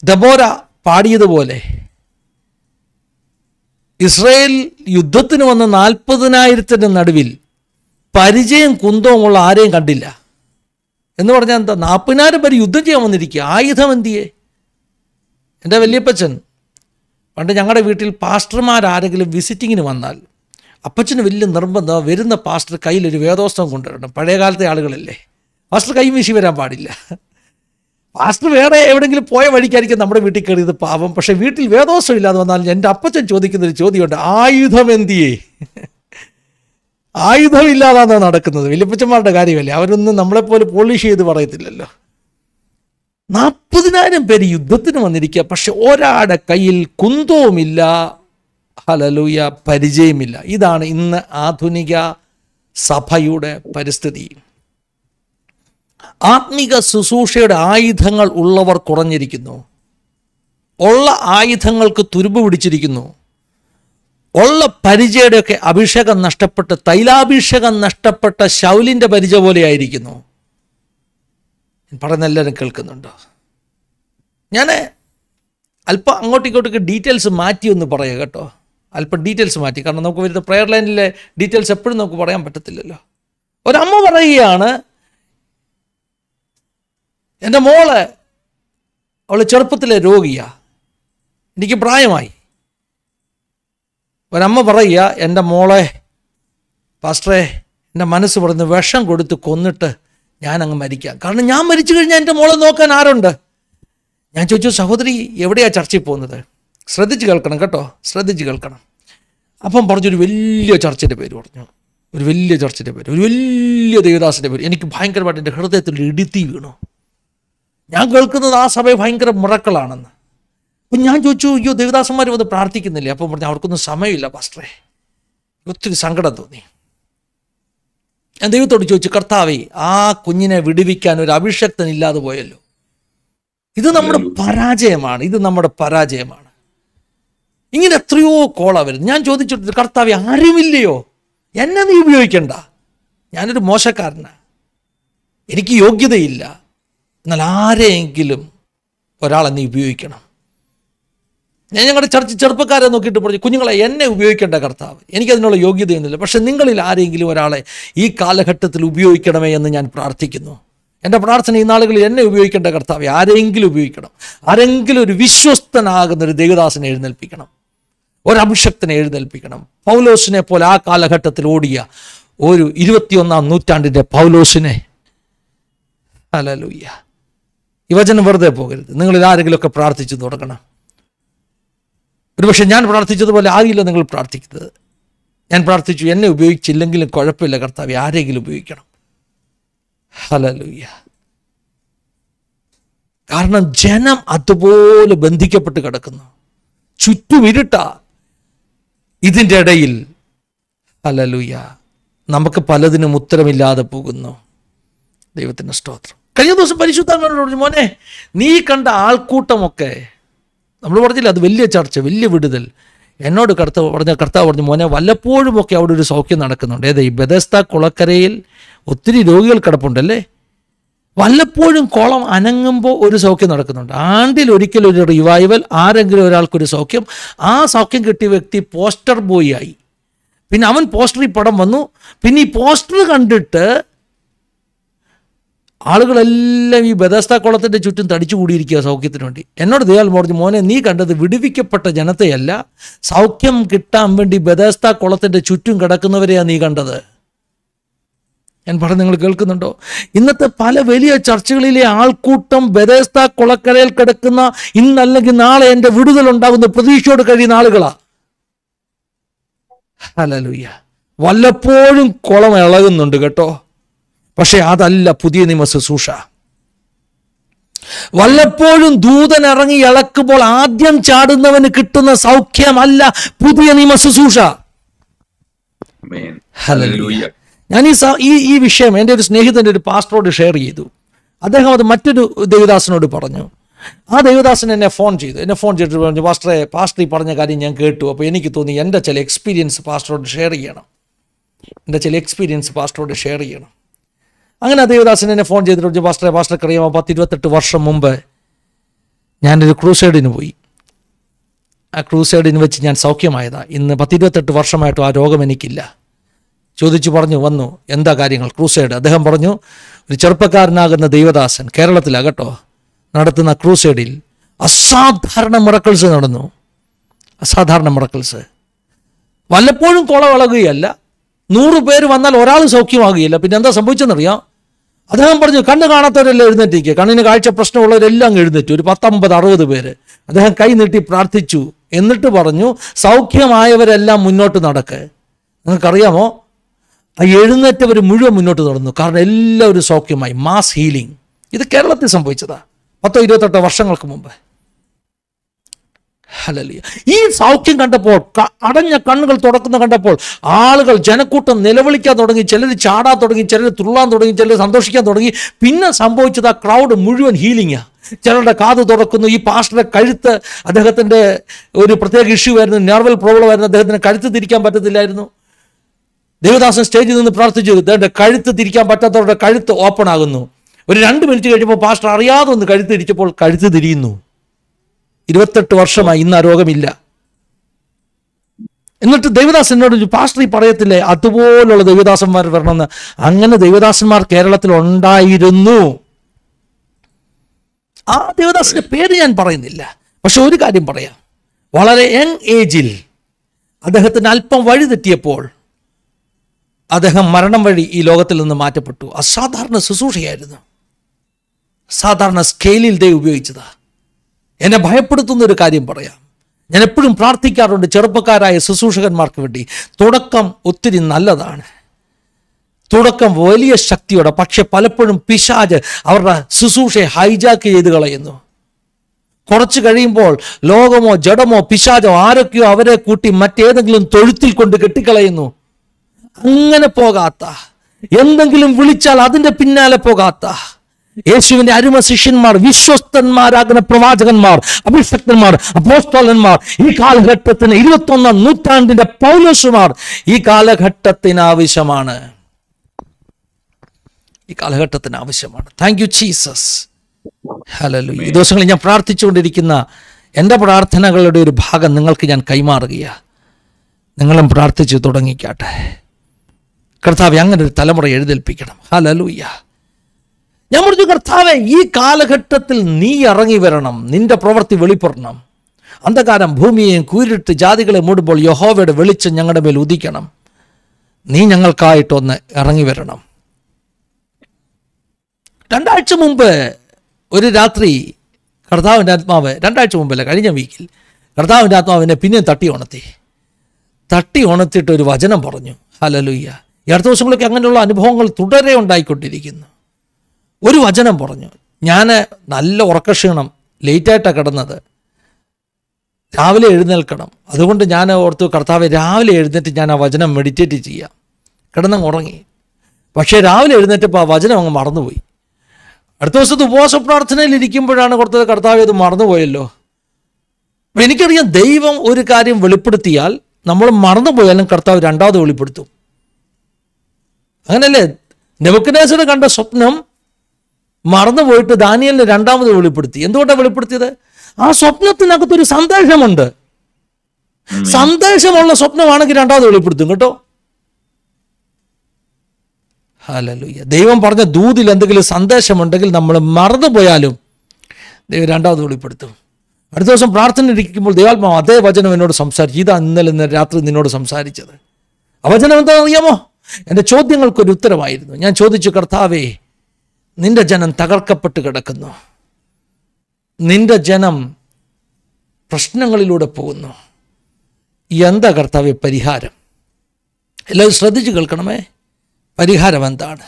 ദബോര പാടിയതുപോലെ ഇസ്രായേൽ യുദ്ധത്തിന് വന്ന 40,000 നടുവിൽ പരിചയം കുന്തവുമുള്ള ആരെയും കണ്ടില്ല. എന്ന് പറഞ്ഞാൽ എന്താ? 40,000 പേര് യുദ്ധം ചെയ്യാൻ വന്നിരിക്കുക, ആയുധം എന്തിയേ? എൻ്റെ വല്യപ്പച്ചൻ പണ്ട് ഞങ്ങളുടെ വീട്ടിൽ പാസ്റ്റർമാരാരെങ്കിലും വിസിറ്റിങ്ങിന് വന്നാൽ അപ്പച്ചന് വലിയ നിർബന്ധം, വരുന്ന പാസ്റ്റർ കയ്യിലൊരു വേദോസ്തം കൊണ്ടുവരണം. പഴയകാലത്തെ ആളുകളല്ലേ, പാസ്റ്റർ കൈ വീശി വരാൻ പാടില്ല. പാസ്റ്റർ വേറെ എവിടെയെങ്കിലും പോയ വഴിക്കായിരിക്കും നമ്മുടെ വീട്ടിൽ കയറിയത്, പാവം. പക്ഷേ വീട്ടിൽ വേദോസ്തം ഇല്ലാതെ വന്നാൽ എൻ്റെ അപ്പച്ചൻ ചോദിക്കുന്നൊരു ചോദ്യമുണ്ട്, ആയുധം എന്തിയേ? ആയുധമില്ലാതാണ് നടക്കുന്നത്. വലിയപ്പച്ചന്മാരുടെ കാര്യമല്ലേ, അവരൊന്നും നമ്മളെപ്പോലെ പോളിഷ് ചെയ്ത് പറയത്തില്ലല്ലോ. 40,000 പേര് യുദ്ധത്തിന് വന്നിരിക്കുക, പക്ഷെ ഒരാളുടെ കയ്യിൽ കുന്തവുമില്ല, ഹല്ലേലൂയ, പരിചയമില്ല. ഇതാണ് ഇന്ന് ആധുനിക സഭയുടെ പരിസ്ഥിതി. ആത്മിക ശുശ്രൂഷയുടെ ആയുധങ്ങൾ ഉള്ളവർ കുറഞ്ഞിരിക്കുന്നു. ഉള്ള ആയുധങ്ങൾക്ക് തുരുമ്പ് പിടിച്ചിരിക്കുന്നു. ഉള്ള പരിചയുടെയൊക്കെ അഭിഷേകം നഷ്ടപ്പെട്ട്, തൈലാഭിഷേകം നഷ്ടപ്പെട്ട ശൗലിൻ്റെ പരിചയ പോലെയായിരിക്കുന്നു. പറയുന്ന എല്ലാവരും കേൾക്കുന്നുണ്ടോ? ഞാൻ അല്പം അങ്ങോട്ടും ഇങ്ങോട്ടൊക്കെ ഡീറ്റെയിൽസ് മാറ്റി ഒന്ന് പറയുക കേട്ടോ, അല്പം ഡീറ്റെയിൽസ് മാറ്റി. കാരണം നമുക്ക് വരുന്ന പ്രെയർ ലൈനിലെ ഡീറ്റെയിൽസ് എപ്പോഴും നമുക്ക് പറയാൻ പറ്റത്തില്ലല്ലോ. ഒരമ്മ പറയുകയാണ്, എൻ്റെ മോള്, അവൾ ചെറുപ്പത്തിലെ രോഗിയാണ്, എനിക്ക് പ്രായമായി. ഒരമ്മ പറയുക, എൻ്റെ മോളെ പാസ്റ്ററെ, എൻ്റെ മനസ്സ് പറയുന്നു വിഷം കൊടുത്ത് കൊന്നിട്ട് ഞാനങ്ങ് മരിക്കാം, കാരണം ഞാൻ മരിച്ചു കഴിഞ്ഞാൽ എൻ്റെ മോളെ നോക്കാൻ ആരുണ്ട്? ഞാൻ ചോദിച്ചു, സഹോദരി എവിടെയാണ് ചർച്ചയിൽ പോകുന്നത്? ശ്രദ്ധിച്ച് കേൾക്കണം കേട്ടോ, ശ്രദ്ധിച്ച് കേൾക്കണം. അപ്പം പറഞ്ഞൊരു വലിയ ചർച്ചിൻ്റെ പേര് പറഞ്ഞു, ഒരു വലിയ ചർച്ചിൻ്റെ പേര്, ഒരു വലിയ ദേവദാസിൻ്റെ പേര്. എനിക്ക് ഭയങ്കരമായിട്ട് എൻ്റെ ഹൃദയത്തിൽ ഇടുത്തി വീണു. ഞാൻ കേൾക്കുന്നത് ആ സഭ ഭയങ്കര മിറക്കിളാണെന്ന്. അപ്പം ഞാൻ ചോദിച്ചു, അയ്യോ ദേവദാസന്മാർ വന്ന് പ്രാർത്ഥിക്കുന്നില്ലേ? അപ്പം പറഞ്ഞു, അവർക്കൊന്നും സമയമില്ല പാസ്റ്ററെ. ഒത്തിരി സങ്കടം തോന്നി. ഞാൻ ദൈവത്തോട് ചോദിച്ചു, കർത്താവേ, ആ കുഞ്ഞിനെ വിടുവിക്കാൻ ഒരു അഭിഷക്തനില്ലാതെ പോയല്ലോ. ഇത് നമ്മുടെ പരാജയമാണ്, ഇത് നമ്മുടെ പരാജയമാണ്. ഇങ്ങനെ എത്രയോ കോളാ വരുന്നത്. ഞാൻ ചോദിച്ചിട്ട്, കർത്താവേ, ആരുമില്ലയോ? എന്നെ നീ ഉപയോഗിക്കണ്ട, ഞാനൊരു മോശക്കാരനാണ്, എനിക്ക് യോഗ്യതയില്ല. എന്നാൽ ആരെയെങ്കിലും ഒരാളെ നീ ഉപയോഗിക്കണം. ഞാൻ ഞങ്ങളുടെ ചെറുപ്പക്കാരെ നോക്കിയിട്ട് പറഞ്ഞു, കുഞ്ഞുങ്ങളെ എന്നെ ഉപയോഗിക്കേണ്ട കർത്താവ്, എനിക്കതിനുള്ള യോഗ്യതയൊന്നുമില്ല, പക്ഷെ നിങ്ങളിൽ ആരെങ്കിലും ഒരാളെ ഈ കാലഘട്ടത്തിൽ ഉപയോഗിക്കണമേ എന്ന് ഞാൻ പ്രാർത്ഥിക്കുന്നു. എൻ്റെ പ്രാർത്ഥന ഈ നാളുകളിൽ എന്നെ ഉപയോഗിക്കേണ്ട കർത്താവെ, ആരെങ്കിലും ഉപയോഗിക്കണം. ആരെങ്കിലും ഒരു വിശ്വസ്തനാകുന്നൊരു ദേവദാസനെ എഴുന്നേൽപ്പിക്കണം, ഒരഭിഷക്തനെ എഴുന്നേൽപ്പിക്കണം. പൗലോസിനെ പോലെ ആ കാലഘട്ടത്തിൽ ഓടിയ ഒരു 21-ാം നൂറ്റാണ്ടിൻ്റെ പൗലോസിനെ. ഹല്ലേലൂയ. ഈ വചനം വെറുതെ പോകരുത്. നിങ്ങളിൽ ആരെങ്കിലുമൊക്കെ പ്രാർത്ഥിച്ചു തുടങ്ങണം. ഒരുപക്ഷെ ഞാൻ പ്രാർത്ഥിച്ചതുപോലെ ആകില്ല നിങ്ങൾ പ്രാർത്ഥിക്കുന്നത്. ഞാൻ പ്രാർത്ഥിച്ചു, എന്നെ ഉപയോഗിച്ചില്ലെങ്കിലും കുഴപ്പമില്ല കർത്താവെ, ആരെങ്കിലും ഉപയോഗിക്കണം. ഹല്ലേലൂയ. കാരണം ജനം അതുപോലെ ബന്ധിക്കപ്പെട്ട് കിടക്കുന്നു, ചുറ്റും ഇരുട്ട. ഇതിൻ്റെ ഇടയിൽ ഹല്ലേലൂയ നമുക്ക് പലതിനും ഉത്തരമില്ലാതെ പോകുന്നു. ദൈവത്തിൻ്റെ സ്തോത്രം. കഴിഞ്ഞ ദിവസം പരിശുദ്ധാത്മാവിനോട് പറഞ്ഞു, മോനെ നീ കണ്ട ആൾക്കൂട്ടമൊക്കെ, നമ്മൾ പറഞ്ഞില്ല അത് വലിയ ചർച്ച, വലിയ വിടുതൽ. എന്നോട് കർത്താവ് പറഞ്ഞു, മോനെ വല്ലപ്പോഴുമൊക്കെ അവിടെ ഒരു സൗഖ്യം നടക്കുന്നുണ്ട്. ഏതാ? ഈ ബെഥസ്ദ കുളക്കരയിൽ ഒത്തിരി രോഗികൾ കിടപ്പുണ്ടല്ലേ, വല്ലപ്പോഴും കുളം അനങ്ങുമ്പോൾ ഒരു സൗഖ്യം നടക്കുന്നുണ്ട്. ആണ്ടിൽ ഒരിക്കലും ഒരു റിവൈവൽ, ആരെങ്കിലും ഒരാൾക്കൊരു സൗഖ്യം. ആ സൗഖ്യം കിട്ടിയ വ്യക്തി പോസ്റ്റർ ബോയ് ആയി. പിന്നെ അവൻ പോസ്റ്ററിൽ പടം വന്നു. പിന്നെ ഈ പോസ്റ്റർ കണ്ടിട്ട് ആളുകളെല്ലാം ഈ ബെഥസ്ദ കുളത്തിൻ്റെ ചുറ്റും തടിച്ചു കൂടിയിരിക്കുക സൗഖ്യത്തിന് വേണ്ടി. എന്നോട് ദയാൽ പറഞ്ഞു, മോനെ നീ കണ്ടത് വിടുവിക്കപ്പെട്ട ജനത്തെയല്ല, സൗഖ്യം കിട്ടാൻ വേണ്ടി ബെഥസ്ദ കുളത്തിൻ്റെ ചുറ്റും കിടക്കുന്നവരെയാണ് നീ കണ്ടത്. ഞാൻ പറഞ്ഞു, നിങ്ങൾ കേൾക്കുന്നുണ്ടോ? ഇന്നത്തെ പല വലിയ ചർച്ചകളിലെ ആൾക്കൂട്ടം ബെഥസ്ദ കുളക്കരയിൽ കിടക്കുന്ന, ഇന്നല്ലെങ്കിൽ നാളെ എൻ്റെ വിടുതലുണ്ടാകുന്ന പ്രതീക്ഷയോട് കഴിയുന്ന ആളുകളാ. ഹല്ലേലൂയ. വല്ലപ്പോഴും കുളം ഇളകുന്നുണ്ട് കേട്ടോ, പക്ഷെ അതല്ല പുതിയ നിയമ ശുശ്രൂഷ. വല്ലപ്പോഴും ദൂതൻ ഇറങ്ങി ഇളക്കുമ്പോൾ ആദ്യം ചാടുന്നവന് കിട്ടുന്ന സൗഖ്യമല്ല പുതിയ നിയമ ശുശ്രൂഷ. ഹല്ലേലൂയ. ഞാൻ ഈ വിഷയം എൻ്റെ ഒരു സ്നേഹിതൻ്റെ ഒരു പാസ്റ്ററോട് ഷെയർ ചെയ്തു. അദ്ദേഹം അത് മറ്റൊരു ദേവദാസനോട് പറഞ്ഞു. ആ ദേവദാസൻ എന്നെ ഫോൺ ചെയ്തിട്ട് പറഞ്ഞു, പാസ്റ്റർ ഈ പറഞ്ഞ കാര്യം ഞാൻ കേട്ടു. അപ്പോൾ എനിക്ക് തോന്നി എൻ്റെ ചില എക്സ്പീരിയൻസ് പാസ്റ്ററോട് ഷെയർ ചെയ്യണം. അങ്ങനെ ദേവദാസൻ എന്നെ ഫോൺ ചെയ്തിട്ട് പാസ്റ്റർക്ക് അറിയാമോ, 10-28 വർഷം മുമ്പ് ഞാനൊരു ക്രൂസൈഡിന് പോയി. ആ ക്രൂസൈഡിന് വെച്ച് ഞാൻ സൗഖ്യമായതാ. ഇന്ന് 10-28 വർഷമായിട്ടും ആ രോഗം എനിക്കില്ല. ചോദിച്ചു പറഞ്ഞു വന്നു, എന്താ കാര്യങ്ങൾ? ക്രൂസൈഡ്. അദ്ദേഹം പറഞ്ഞു, ഒരു ചെറുപ്പക്കാരനാകുന്ന ദൈവദാസൻ കേരളത്തിലാകട്ടോ നടത്തുന്ന ക്രൂസൈഡിൽ അസാധാരണ മിറക്കിൾസ് നടന്നു. അസാധാരണ മിറക്കിൾസ്. വല്ലപ്പോഴും കൊള വളകുകയല്ല, 100 പേര് വന്നാൽ ഒരാൾ സൗഖ്യമാകുകയില്ല. പിന്നെ എന്താ സംഭവിച്ചെന്നറിയാം? അദ്ദേഹം പറഞ്ഞു, കണ്ണ് കാണാത്തവരെല്ലാം എഴുന്നേറ്റിരിക്കുക. കണ്ണിന് കാഴ്ച പ്രശ്നമുള്ളവരെല്ലാം എഴുന്നേറ്റു. ഒരു 50-60 പേര്. അദ്ദേഹം കൈ നീട്ടി പ്രാർത്ഥിച്ചു. എന്നിട്ട് പറഞ്ഞു, സൗഖ്യമായവരെല്ലാം മുന്നോട്ട് നടക്ക്. നിങ്ങൾക്കറിയാമോ, ആ എഴുന്നേറ്റവർ മുഴുവൻ മുന്നോട്ട് നടന്നു. കാരണം എല്ലാവരും സൗഖ്യമായി. Mass healing. ഇത് കേരളത്തിൽ സംഭവിച്ചതാ 10-28 വർഷങ്ങൾക്ക് മുമ്പ്. ഹല്ലേലൂയ. ഈ സൗഖ്യം കണ്ടപ്പോൾ, അടഞ്ഞ കണ്ണുകൾ തുറക്കുന്ന കണ്ടപ്പോൾ ആളുകൾ, ജനക്കൂട്ടം നിലവിളിക്കാൻ തുടങ്ങി. ചിലർ ചാടാൻ തുടങ്ങി, ചിലർ തുള്ളാൻ തുടങ്ങി, ചിലർ സന്തോഷിക്കാൻ തുടങ്ങി. പിന്നെ സംഭവിച്ചത് ആ ക്രൗഡ് മുഴുവൻ ഹീലിംഗാ. ചിലരുടെ കാത് തുറക്കുന്നു. ഈ പാസ്റ്ററുടെ കഴുത്ത്, അദ്ദേഹത്തിൻ്റെ ഒരു പ്രത്യേക ഇഷ്യൂ ആയിരുന്നു, നെർവൽ പ്രോബ്ലം ആയിരുന്നു. അദ്ദേഹത്തിന് കഴുത്ത് തിരിക്കാൻ പറ്റത്തില്ലായിരുന്നു. ദേവദാസൻ സ്റ്റേജിൽ നിന്ന് പ്രാർത്ഥിച്ചു, കഴുത്ത് തിരിക്കാൻ പറ്റാത്തവരുടെ കഴുത്ത് ഓപ്പൺ ആകുന്നു. ഒരു 2 മിനിറ്റ് കഴിഞ്ഞപ്പോൾ പാസ്റ്റർ അറിയാതെ ഒന്ന് കഴുത്ത് തിരിച്ചപ്പോൾ കഴുത്ത് തിരിയുന്നു. 28 വർഷമായി ഇന്ന് ആ രോഗമില്ല. എന്നിട്ട് ദേവദാസൻ എന്നോട് പാസ്റ്റർ ഈ പറയത്തില്ലേ അതുപോലുള്ള ദൈവദാസന്മാർ വരണമെന്ന്. അങ്ങനെ ദൈവദാസന്മാർ കേരളത്തിൽ ഉണ്ടായിരുന്നു. ആ ദേവദാസന്റെ പേര് ഞാൻ പറയുന്നില്ല. പക്ഷെ ഒരു കാര്യം പറയാം, വളരെ യങ് ഏജിൽ അദ്ദേഹത്തിന് അല്പം വഴി തെറ്റിയപ്പോൾ അദ്ദേഹം മരണം വഴി ഈ ലോകത്തിൽ നിന്ന് മാറ്റപ്പെട്ടു. അസാധാരണ ശുശ്രൂഷയായിരുന്നു. സാധാരണ സ്കെയിലിൽ ദൈവം ഉപയോഗിച്ചതാ. എന്നെ ഭയപ്പെടുത്തുന്ന ഒരു കാര്യം പറയാം. ഞാൻ എപ്പോഴും പ്രാർത്ഥിക്കാറുണ്ട് ചെറുപ്പക്കാരായ ശുശ്രൂഷകന്മാർക്ക് വേണ്ടി. തുടക്കം ഒത്തിരി നല്ലതാണ്, തുടക്കം വലിയ ശക്തിയോടെ. പക്ഷെ പലപ്പോഴും പിശാച് അവരുടെ ശുശ്രൂഷയെ ഹൈജാക്ക് ചെയ്ത് കളയുന്നു. കുറച്ച് കഴിയുമ്പോൾ ലോകമോ ജഡമോ പിശാചോ ആരൊക്കെയോ അവരെ കൂട്ടി മറ്റേതെങ്കിലും തൊഴുത്തിൽ കൊണ്ട് കെട്ടിക്കളയുന്നു. അങ്ങനെ പോകാത്ത, എന്തെങ്കിലും വിളിച്ചാൽ അതിൻ്റെ പിന്നാലെ പോകാത്ത യേശുവിൻ്റെ അരുമ ശിഷ്യന്മാർ, വിശ്വസ്തന്മാരാകുന്ന പ്രവാചകന്മാർ, അഭിഷക്തന്മാർ, അപ്പോസ്തലന്മാർ, ഈ കാലഘട്ടത്തിന് 21-ാം നൂറ്റാണ്ടിന്റെ പൗലോസുമാർ ഈ കാലഘട്ടത്തിന് ആവശ്യമാണ്. ഈ കാലഘട്ടത്തിന് ആവശ്യമാണ്. Thank you Jesus. ഹല്ലേലൂയ. ഈ ദിവസങ്ങളിൽ ഞാൻ പ്രാർത്ഥിച്ചുകൊണ്ടിരിക്കുന്ന എൻ്റെ പ്രാർത്ഥനകളുടെ ഒരു ഭാഗം നിങ്ങൾക്ക് ഞാൻ കൈമാറുകയാണ്. നിങ്ങളും പ്രാർത്ഥിച്ചു തുടങ്ങിക്കാട്ടെ. കർത്താവേ, അങ്ങനെ ഒരു തലമുറ എഴുന്നേൽപ്പിക്കണം. ഹല്ലേലൂയ. ഞാൻ പറഞ്ഞു, കർത്താവേ, ഈ കാലഘട്ടത്തിൽ നീ ഇറങ്ങി വരണം, നിന്റെ പ്രവൃത്തി വെളിപ്പെടണം. അന്ധകാരം ഭൂമിയെയും കൂരിട്ട് ജാതികളെ മൂടുമ്പോൾ യഹോവയുടെ വെളിച്ചം ഞങ്ങളുടെ മേൽ ഉദിക്കണം. നീ ഞങ്ങൾക്കായിട്ടൊന്ന് ഇറങ്ങി വരണം. 2 ആഴ്ച മുമ്പ് ഒരു രാത്രി കർത്താവിൻ്റെ ആത്മാവ്, 2 ആഴ്ച മുമ്പല്ല, കഴിഞ്ഞ വീക്കിൽ കർത്താവിൻ്റെ ആത്മാവിനെ പിന്നെയും തട്ടി ഉണർത്തിയിട്ട് ഒരു വചനം പറഞ്ഞു. ഹല്ലേലൂയ. ഈ അടുത്ത ദിവസങ്ങളൊക്കെ അങ്ങനെയുള്ള അനുഭവങ്ങൾ തുടരെ ഉണ്ടായിക്കൊണ്ടിരിക്കുന്നു. ഒരു വചനം പറഞ്ഞു. ഞാൻ നല്ല ഉറക്കക്ഷീണം, ലേറ്റായിട്ടാണ് കിടന്നത്, രാവിലെ എഴുന്നേൽക്കണം. അതുകൊണ്ട് ഞാൻ ഓർത്തു, കർത്താവെ, രാവിലെ എഴുന്നേറ്റ് ഞാൻ ആ വചനം മെഡിറ്റേറ്റ് ചെയ്യാം. കിടന്നങ്ങ് ഉറങ്ങി. പക്ഷേ രാവിലെ എഴുന്നേറ്റപ്പോൾ ആ വചനം അങ്ങ് മറന്നുപോയി. അടുത്ത ദിവസത്തെ ഉപവാസ പ്രാർത്ഥനയിൽ ഇരിക്കുമ്പോഴാണ് കൊടുത്തത്, കർത്താവെ, അത് മറന്നുപോയല്ലോ. അപ്പം എനിക്കറിയാം, ദൈവം ഒരു കാര്യം വെളിപ്പെടുത്തിയാൽ നമ്മൾ മറന്നുപോയാലും കർത്താവ് രണ്ടാമത് വെളിപ്പെടുത്തും. അങ്ങനല്ലേ നെബൂഖദ്നേസർ കണ്ട സ്വപ്നം മറന്നുപോയിട്ട് ദാനിയേലിനെ രണ്ടാമത് വെളിപ്പെടുത്തി. എന്തുകൊണ്ടാണ് വെളിപ്പെടുത്തിയത്? ആ സ്വപ്നത്തിനകത്തൊരു സന്ദേശമുണ്ട്. സന്ദേശമുള്ള സ്വപ്നമാണെങ്കിൽ രണ്ടാമത് വെളിപ്പെടുത്തും കേട്ടോ. ഹല്ലേലൂയ. ദൈവം പറഞ്ഞ ദൂതിൽ എന്തെങ്കിലും സന്ദേശമുണ്ടെങ്കിൽ നമ്മൾ മറന്നുപോയാലും ദൈവം രണ്ടാമത് വെളിപ്പെടുത്തും. അടുത്ത ദിവസം പ്രാർത്ഥന ഇരിക്കുമ്പോൾ ദൈവാത്മാവ് അതേ വചനം എന്നോട് സംസാരിച്ചു. ഇതാ ഇന്നലെ രാത്രി നിന്നോട് സംസാരിച്ചത്. ആ വചനം എന്താണെന്ന് അറിയാമോ? എൻ്റെ ചോദ്യങ്ങൾക്കൊരു ഉത്തരമായിരുന്നു. ഞാൻ ചോദിച്ചു, കർത്താവേ, നിന്റെ ജനം തകർക്കപ്പെട്ട് കിടക്കുന്നു, നിന്റെ ജനം പ്രശ്നങ്ങളിലൂടെ പോകുന്നു, എന്താ കർത്താവേ പരിഹാരം? എല്ലാവരും ശ്രദ്ധിച്ച് കേൾക്കണമേ. പരിഹാരം എന്താണ്?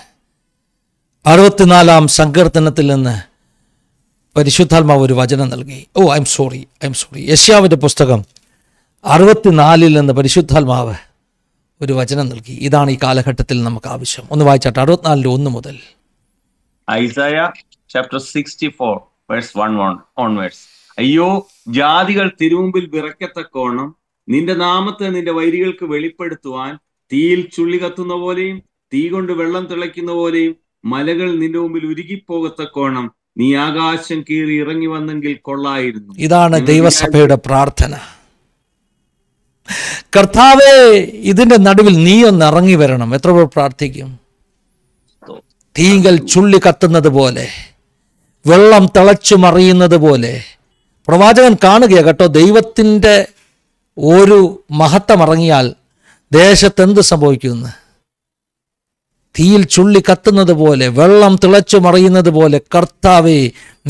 64-ാം സങ്കീർത്തനത്തിൽ നിന്ന് പരിശുദ്ധാത്മാവ് ഒരു വചനം നൽകി. I am sorry. യെശയ്യാവിൻ്റെ പുസ്തകം 64-ൽ നിന്ന് പരിശുദ്ധാത്മാവ് ഒരു വചനം നൽകി. ഇതാണ് ഈ കാലഘട്ടത്തിൽ നമുക്ക് ആവശ്യം. ഒന്ന് വായിച്ചാട്ടെ, 64-1 മുതൽ. Isaiah chapter 64 verse 1 onwards. അയ്യോ, ജാതികൾ തിരുമുമ്പിൽ വിറയ്ക്കത്തക്കോണം നിന്റെ നാമത്തെ നിന്റെ വൈരികൾക്ക് വെളിപ്പെടുത്തുവാൻ തീയിൽ ചുള്ളി കത്തുന്ന പോലെയും തീ കൊണ്ട് വെള്ളം തിളയ്ക്കുന്ന പോലെയും മലകൾ നിന്റെ മുമ്പിൽ ഉരുകിപ്പോകത്തക്കോണം നീ ആകാശം കീറി ഇറങ്ങി വന്നെങ്കിൽ കൊള്ളായിരുന്നു. ഇതാണ് ദൈവസഭയുടെ പ്രാർത്ഥന. കർത്താവേ, ഇതിന്റെ നടുവിൽ നീ ഒന്ന് ഇറങ്ങി വരണം. എത്ര പേർ പ്രാർത്ഥിക്കും? തീങ്കൽ ചുള്ളി കത്തുന്നത് പോലെ, വെള്ളം തിളച്ചു മറിയുന്നത് പോലെ. പ്രവാചകൻ കാണുകയാണ് കേട്ടോ, ദൈവത്തിൻ്റെ ഒരു മഹത്വം ഇറങ്ങിയാൽ ദേശത്ത് എന്ത് സംഭവിക്കുമെന്ന്. തീയിൽ ചുള്ളി കത്തുന്നത് പോലെ, വെള്ളം തിളച്ചു മറിയുന്നത് പോലെ, കർത്താവേ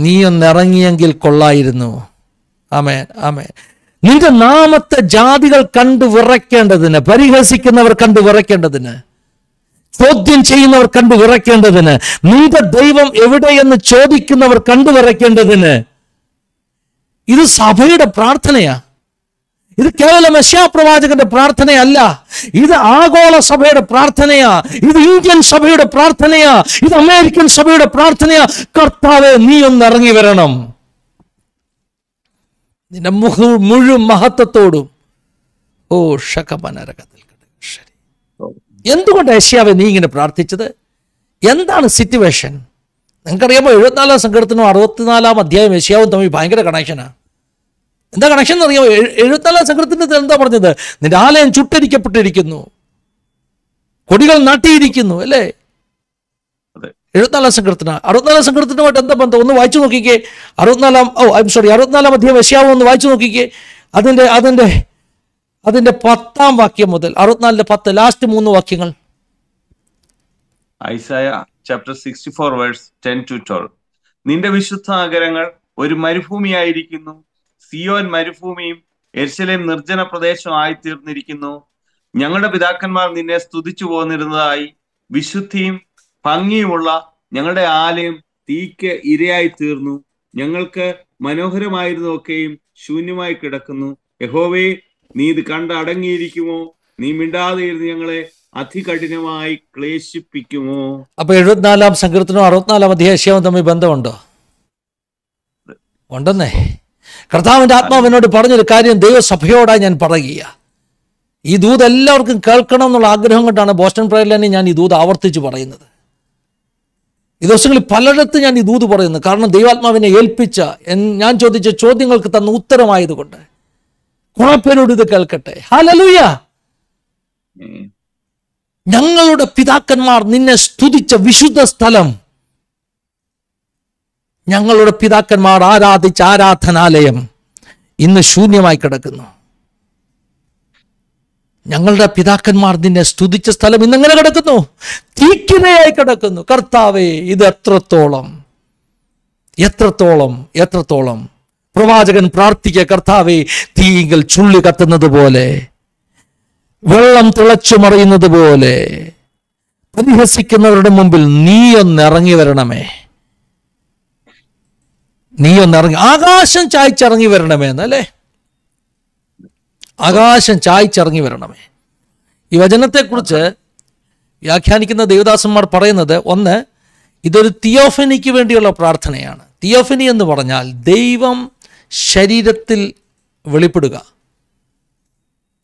നീ ഒന്ന് ഇറങ്ങിയെങ്കിൽ കൊള്ളായിരുന്നു. ആമേൻ, ആമേൻ. നിന്റെ നാമത്തെ ജാതികൾ കണ്ടു വിറയ്ക്കേണ്ടതിന്, പരിഹസിക്കുന്നവർ കണ്ടു വിറയ്ക്കേണ്ടതിന്, ചോദ്യം ചെയ്യുന്നവർ കണ്ടു വിറയ്ക്കേണ്ടതിന്, നിന്റെ ദൈവം എവിടെയെന്ന് ചോദിക്കുന്നവർ കണ്ടു വിറയ്ക്കേണ്ടതിന്. ഇത് സഭയുടെ പ്രാർത്ഥനയാ. ഇത് കേവലം യെശയ്യാ പ്രവാചകന്റെ പ്രാർത്ഥനയല്ല, ഇത് ആഗോള സഭയുടെ പ്രാർത്ഥനയാ, ഇത് ഇന്ത്യൻ സഭയുടെ പ്രാർത്ഥനയാ, ഇത് അമേരിക്കൻ സഭയുടെ പ്രാർത്ഥനയാ. കർത്താവേ നീ ഒന്ന് ഇറങ്ങി വരണം. നിന്റെ മുഴുവൻ മഹത്വത്തോടും. ഓ ശകപനരകത്തിൽ. എന്തുകൊണ്ട് യെശയ്യാവേ നീ ഇങ്ങനെ പ്രാർത്ഥിച്ചത്? എന്താണ് സിറ്റുവേഷൻ? നിങ്ങൾക്കറിയാമോ, 74-ാം സങ്കീർത്തനവും 64-ാം അധ്യായം യെശയ്യാവും തമ്മിൽ ഭയങ്കര കണക്ഷനാണ്. എന്താ കണക്ഷൻ എന്നറിയാമോ? 74-ാം സങ്കീർത്തനത്തിൽ എന്താ പറഞ്ഞത്? നിന്റെ ആലയം ചുട്ടരിക്കപ്പെട്ടിരിക്കുന്നു, കൊടികൾ നാട്ടിയിരിക്കുന്നു, അല്ലേ? 74-ാം സങ്കീർത്തനം. 64-ാം സങ്കീർത്തനമായിട്ട് എന്താ ബന്ധം? ഒന്ന് വായിച്ചു നോക്കിക്കേ. 64-ാം അധ്യായം യെശയ്യാവ് ഒന്ന് വായിച്ചു നോക്കിക്കേ. അതിന്റെ 10-ാം വാക്യം മുതൽ 64-10 ലാസ്റ്റ് 3 വാക്യങ്ങൾ. Isaiah chapter 64 verse 10-12. നിന്റെ വിശുദ്ധ നഗരങ്ങൾ ഒരു മരുഭൂമിയായിരിക്കുന്നു, സിയോൻ മരുഭൂമിയും യെരൂശലേം നിർജ്ജന പ്രദേശം ആയിത്തീർന്നിരിക്കുന്നു. ഞങ്ങളുടെ പിതാക്കന്മാർ നിന്നെ സ്തുതിച്ചു പോന്നിരുന്നതായി വിശുദ്ധിയും ഭംഗിയുമുള്ള ഞങ്ങളുടെ ആലയം തീക്ക് ഇരയായി തീർന്നു. ഞങ്ങൾക്ക് മനോഹരമായിരുന്നതൊക്കെയും ശൂന്യമായി കിടക്കുന്നു. യഹോവേ, നീ ഇത് കണ്ട് അടങ്ങിയിരിക്കുമോ? നീ മിണ്ടാതെ ഇരുന്ന് ഞങ്ങളെ അതികഠിനമായി ക്ലേശിപ്പിക്കുമോ? അപ്പൊ 74-ാം സങ്കീർത്തനവും 64-ാം അധ്യായവും തമ്മിൽ ബന്ധമുണ്ടോ? ഉണ്ടെന്നേ. കർത്താവിന്റെ ആത്മാവിനോട് പറഞ്ഞൊരു കാര്യം ദൈവസഭയോടായി ഞാൻ പറയുക. ഈ ദൂത് എല്ലാവർക്കും കേൾക്കണം എന്നുള്ള ആഗ്രഹം കൊണ്ടാണ് ബോസ്റ്റൺ പ്രയർ ലൈനിൽ ഞാൻ ഈ ദൂത് ആവർത്തിച്ച് പറയുന്നത്. ഈ ദിവസങ്ങളിൽ പലയിടത്തും ഞാൻ ഈ ദൂത് പറയുന്നു. കാരണം ദൈവാത്മാവിനെ ഏൽപ്പിച്ച, ഞാൻ ചോദിച്ച ചോദ്യങ്ങൾക്ക് തന്ന ഉത്തരമായതുകൊണ്ട് കുഴപ്പനോട് ഇത് കേൾക്കട്ടെ. ഹല്ലേലൂയ. ഞങ്ങളുടെ പിതാക്കന്മാർ നിന്നെ സ്തുതിച്ച വിശുദ്ധ സ്ഥലം, ഞങ്ങളുടെ പിതാക്കന്മാർ ആരാധിച്ച ആരാധനാലയം ഇന്ന് ശൂന്യമായി കിടക്കുന്നു. ഞങ്ങളുടെ പിതാക്കന്മാർ നിന്നെ സ്തുതിച്ച സ്ഥലം ഇന്നെങ്ങനെ കിടക്കുന്നു? തീക്കിരയായി കിടക്കുന്നു. കർത്താവേ, ഇത് എത്രത്തോളം എത്രത്തോളം എത്രത്തോളം. പ്രവാചകൻ പ്രാർത്ഥിക്കുക, കർത്താവേ തീയിൽ ചുള്ളി കത്തുന്നത് പോലെ, വെള്ളം തിളച്ചു മറിയുന്നത് പോലെ, പരിഹസിക്കുന്നവരുടെ മുമ്പിൽ നീ ഒന്ന് ഇറങ്ങി വരണമേ, നീ ഒന്ന് ഇറങ്ങി, ആകാശം ചായ്ച്ചിറങ്ങി വരണമേ എന്നല്ലേ? ആകാശം ചായ്ച്ചിറങ്ങി വരണമേ. ഈ വചനത്തെക്കുറിച്ച് വ്യാഖ്യാനിക്കുന്ന ദേവദാസന്മാർ പറയുന്നത്, ഒന്ന്, ഇതൊരു തിയോഫനിക്ക് വേണ്ടിയുള്ള പ്രാർത്ഥനയാണ്. തിയോഫനി എന്ന് പറഞ്ഞാൽ ദൈവം ശരീരത്തിൽ വെളിപ്പെടുക.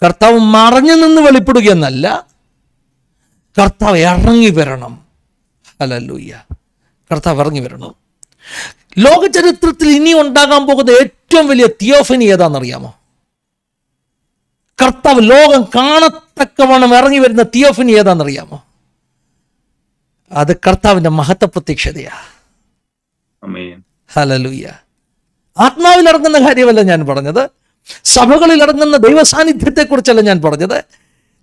കർത്താവ് മറഞ്ഞു നിന്ന് വെളിപ്പെടുക എന്നല്ല, കർത്താവ് ഇറങ്ങി വരണം. ഹല്ലേലൂയ. കർത്താവ് ഇറങ്ങി വരണം. ലോക ചരിത്രത്തിൽ ഇനി ഉണ്ടാകാൻ പോകുന്ന ഏറ്റവും വലിയ തിയോഫനി ഏതാണെന്നറിയാമോ? കർത്താവ് ലോകം കാണത്തക്കവണ്ണം ഇറങ്ങി വരുന്ന തിയോഫനി ഏതാണെന്നറിയാമോ? അത് കർത്താവിന്റെ മഹത്വ പ്രത്യക്ഷതയാ. ഹല്ലേലൂയ. ആത്മാവിൽ ഇറങ്ങുന്ന കാര്യമല്ല ഞാൻ പറഞ്ഞത്, സഭകളിൽ ഇറങ്ങുന്ന ദൈവ സാന്നിധ്യത്തെ കുറിച്ചല്ല ഞാൻ പറഞ്ഞത്.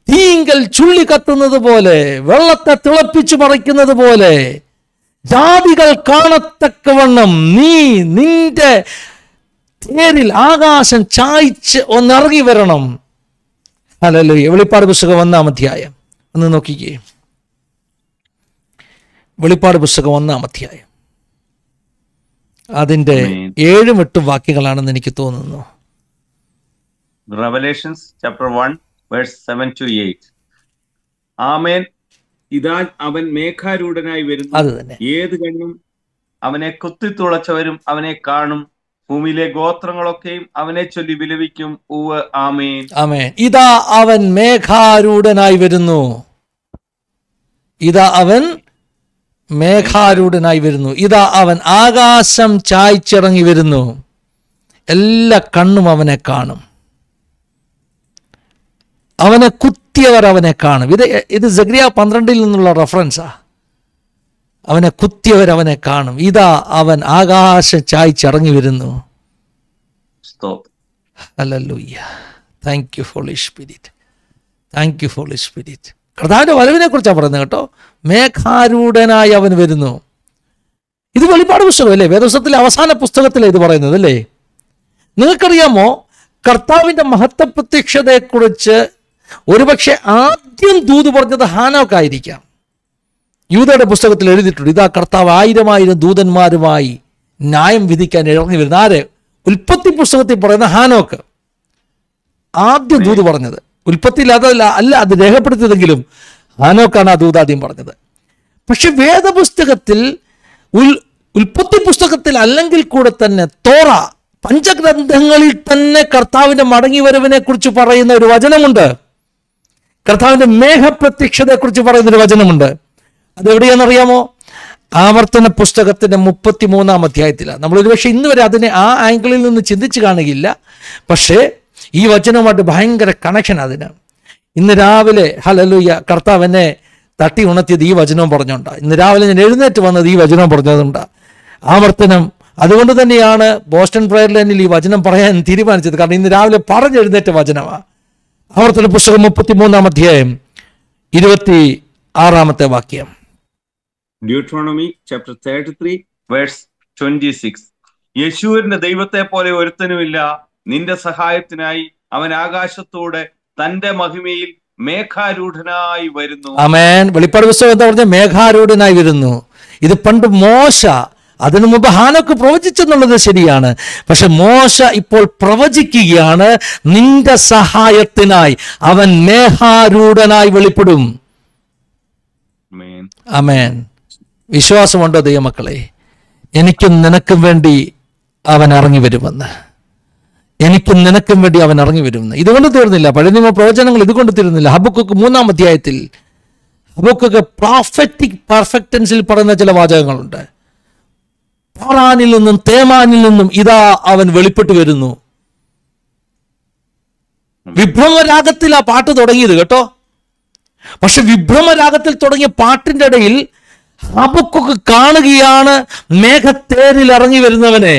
തീങ്കൽ ചുള്ളി കത്തുന്നത് പോലെ, വെള്ളത്തെ തിളപ്പിച്ചു മറിക്കുന്നത് പോലെ, ജാതികൾ കാണത്തക്കവണ്ണം നീ നിന്റെ തേരിൽ ആകാശം ചായ്ച്ച് ഒന്നിറങ്ങി വരണം. ഹല്ലേലൂയ. വെളിപ്പാട് പുസ്തകം 1-ാം അധ്യായം ഒന്ന് നോക്കിക്കേ. വെളിപ്പാട് പുസ്തകം 1-ാം അധ്യായം അതിന്റെ 7-8 വാക്യങ്ങളാണെന്ന് എനിക്ക് തോന്നുന്നു. Revelations chapter 1 verse 7-8. ആമേൻ. ഇതാ അവൻ മേഘാരൂഢനായി വരുന്നു. അത് തന്നെ. ഏത് കണ്ണും അവനെ കുത്തിത്തുളച്ചവരും അവനെ കാണും. ഭൂമിയിലെ ഗോത്രങ്ങളൊക്കെയും അവനെ ചൊല്ലി വിലപിക്കും. ഉവ്വ് ആമേൻ. ആമേൻ. ഇതാ അവൻ മേഘാരൂഢനായി വരുന്നു. ഇതാ അവൻ മേഘാരൂഢനായി വരുന്നു. ഇതാ അവൻ ആകാശം ചായ്ച്ചിറങ്ങി വരുന്നു. എല്ലാ കണ്ണും അവനെ കാണും. അവനെ കുത്തിയവർ അവനെ കാണും. ഇത് സഖറിയ 12 നിന്നുള്ള റെഫറൻസാ. അവനെ കുത്തിയവർ അവനെ കാണും. ഇതാ അവൻ ആകാശം ചായ്ച്ചിറങ്ങി വരുന്നു. Hallelujah. Thank you holy spirit. Thank you holy spirit. കർത്താവിൻ്റെ വരവിനെ കുറിച്ചാണ് പറയുന്നത് കേട്ടോ. മേഘാരൂഢനായി അവൻ വരുന്നു. ഇത് വെളിപ്പാട് പുസ്തകം അല്ലേ? വേദപുസ്തകത്തിലെ അവസാന പുസ്തകത്തിലാണ് ഇത് പറയുന്നത് അല്ലേ? നിങ്ങൾക്കറിയാമോ, കർത്താവിൻ്റെ മഹത്വ പ്രത്യക്ഷതയെക്കുറിച്ച് ഒരുപക്ഷെ ആദ്യം ദൂത് പറഞ്ഞത് ഹാനോക്കായിരിക്കാം. യൂദയുടെ പുസ്തകത്തിൽ എഴുതിയിട്ടുണ്ട്, ഇതാ കർത്താവ് 1000 ദൂതന്മാരുമായി ന്യായം വിധിക്കാൻ ഇറങ്ങി വരുന്ന. ആര്? ഉൽപ്പത്തി പുസ്തകത്തിൽ പറയുന്ന ഹാനോക്ക് ആദ്യം ദൂത് പറഞ്ഞത്. ഉൽപ്പത്തിയിൽ അതല്ല അത് രേഖപ്പെടുത്തിയതെങ്കിലും ഹാനോക്കാണ് ആ ദൂതാദ്യം പറഞ്ഞത്. പക്ഷെ വേദപുസ്തകത്തിൽ ഉൽപ്പത്തി പുസ്തകത്തിൽ അല്ലെങ്കിൽ കൂടെ തന്നെ തോറ പഞ്ചഗ്രന്ഥങ്ങളിൽ തന്നെ കർത്താവിൻ്റെ മടങ്ങിവരവിനെ കുറിച്ച് പറയുന്ന ഒരു വചനമുണ്ട്. കർത്താവിൻ്റെ മേഘപ്രത്യക്ഷതയെക്കുറിച്ച് പറയുന്നൊരു വചനമുണ്ട്. അതെവിടെയാണെന്നറിയാമോ? ആവർത്തന പുസ്തകത്തിൻ്റെ 33-ാം അധ്യായത്തിലാണ്. നമ്മൾ ഒരുപക്ഷെ ഇന്ന് വരെ അതിനെ ആ ആംഗിളിൽ നിന്ന് ചിന്തിച്ച് കാണുകയില്ല. പക്ഷേ ഈ വചനവുമായിട്ട് ഭയങ്കര കണക്ഷൻ അതിന്. ഇന്ന് രാവിലെ ഹല്ലേലൂയ കർത്താവ് എന്നെ തട്ടി ഉണർത്തിയത് ഈ വചനവും പറഞ്ഞുകൊണ്ടാണ്. ഇന്ന് രാവിലെ ഞാൻ എഴുന്നേറ്റ് വന്നത് ഈ വചനം പറഞ്ഞതുകൊണ്ടാണ്. ആവർത്തനം. അതുകൊണ്ട് തന്നെയാണ് ബോസ്റ്റൺ പ്രയർ ലൈനിൽ ഈ വചനം പറയാൻ തീരുമാനിച്ചത്. കാരണം ഇന്ന് രാവിലെ പറഞ്ഞെഴുന്നേറ്റ വചനമാണ്. ആവർത്തന പുസ്തകം 33-ാം അധ്യായം 26-ാമത്തെ വാക്യം. Deuteronomy chapter 33 verse 26. യേശുവിന്റെ ദൈവത്തെ പോലെ ഒരുത്തനുമില്ല. നിന്റെ സഹായത്തിനായി അവൻ ആകാശത്തോടെ തന്റെ മഹിമയിൽ മേഘാരൂഢനായി വരുന്നു. ആമേൻ. വെളിപ്പാട് പുസ്തകം എന്താ പറഞ്ഞ? മേഘാരൂഢനായി വരുന്നു. ഇത് പണ്ട് മോശ, അതിനു മുമ്പ് ഹാനോക്ക് പ്രവചിച്ചെന്നുള്ളത് ശരിയാണ്. പക്ഷെ മോശ ഇപ്പോൾ പ്രവചിക്കുകയാണ്, നിന്റെ സഹായത്തിനായി അവൻ മേഘാരൂഢനായി വെളിപ്പെടും. ആമേൻ. വിശ്വാസമുണ്ടോ ദൈവമക്കളെ? എനിക്കും നിനക്കും വേണ്ടി അവൻ ഇറങ്ങി വരുമെന്ന്. എനിക്കും നിനക്കും വേണ്ടി അവൻ ഇറങ്ങി വരുമെന്ന്. ഇതുകൊണ്ട് തീർന്നില്ല. പഴയ നിയമ പ്രവചനങ്ങൾ ഇതുകൊണ്ട് തീർന്നില്ല. ഹബക്കൂക്ക് 3-ാം അധ്യായത്തിൽ ഹബക്കൂക്ക് പ്രോഫറ്റിക് പെർഫെക്റ്റൻസിൽ പറയുന്ന ചില വാചകങ്ങളുണ്ട്. പാറാനിൽ നിന്നും തേമാനിൽ നിന്നും ഇതാ അവൻ വെളിപ്പെട്ടു വരുന്നു. വിഭ്രമരാഗത്തിൽ ആ പാട്ട് തുടങ്ങിയത് കേട്ടോ. പക്ഷെ വിഭ്രമരാഗത്തിൽ തുടങ്ങിയ പാട്ടിന്റെ ഇടയിൽ ഹബക്കൂക്ക് കാണുകയാണ് മേഘത്തേരിൽ ഇറങ്ങി വരുന്നവനെ.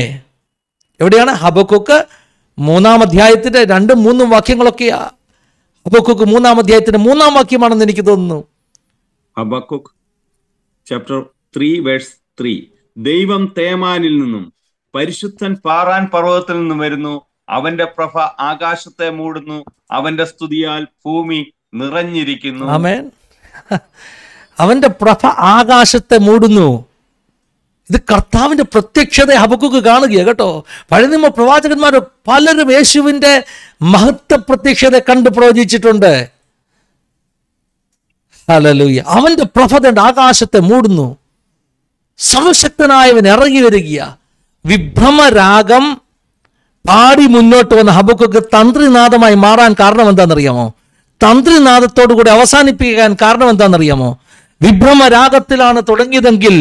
എവിടെയാണ്? ഹബക്കൂക്ക് 3-ാം അധ്യായത്തിന്റെ 2ഉം 3ഉം വാക്യങ്ങളൊക്കെയാ. ഹബക്കൂക്ക് 3-ാം അധ്യായത്തിന്റെ 3-ാം വാക്യമാണെന്ന് എനിക്ക് തോന്നുന്നു. Habakkuk chapter 3 verse 3. ദൈവം തേമാനിൽ നിന്നും പരിശുദ്ധൻ പാറാൻ പർവ്വതത്തിൽ നിന്നും വരുന്നു. അവന്റെ പ്രഭ ആകാശത്തെ മൂടുന്നു. അവന്റെ സ്തുതിയാൽ ഭൂമി നിറഞ്ഞിരിക്കുന്നു. ആമേൻ. അവന്റെ പ്രഭ ആകാശത്തെ മൂടുന്നു. ഇത് കർത്താവിന്റെ പ്രത്യക്ഷത ഹബക്കൂക്ക് കാണുകയാണ് കേട്ടോ. പഴയ നിയമ പ്രവാചകന്മാർ പലരും യേശുവിന്റെ മഹത്വ പ്രത്യക്ഷത കണ്ട് പ്രവചിച്ചിട്ടുണ്ട്. ഹല്ലേലൂയ. അവന്റെ പ്രഭ ആകാശത്തെ മൂടുന്നു. സർവശക്തനായവൻ ഇറങ്ങി വരിക. വിഭ്രമരാഗം പാടി മുന്നോട്ട് വന്ന ഹബക്കൂക്ക് തന്ത്രിനാദമായി മാറാൻ കാരണം എന്താണെന്നറിയാമോ? തന്ത്രിനാദത്തോടു കൂടി അവസാനിപ്പിക്കാൻ കാരണം എന്താണെന്നറിയാമോ? വിഭ്രമരാഗത്തിലാണ് തുടങ്ങിയതെങ്കിൽ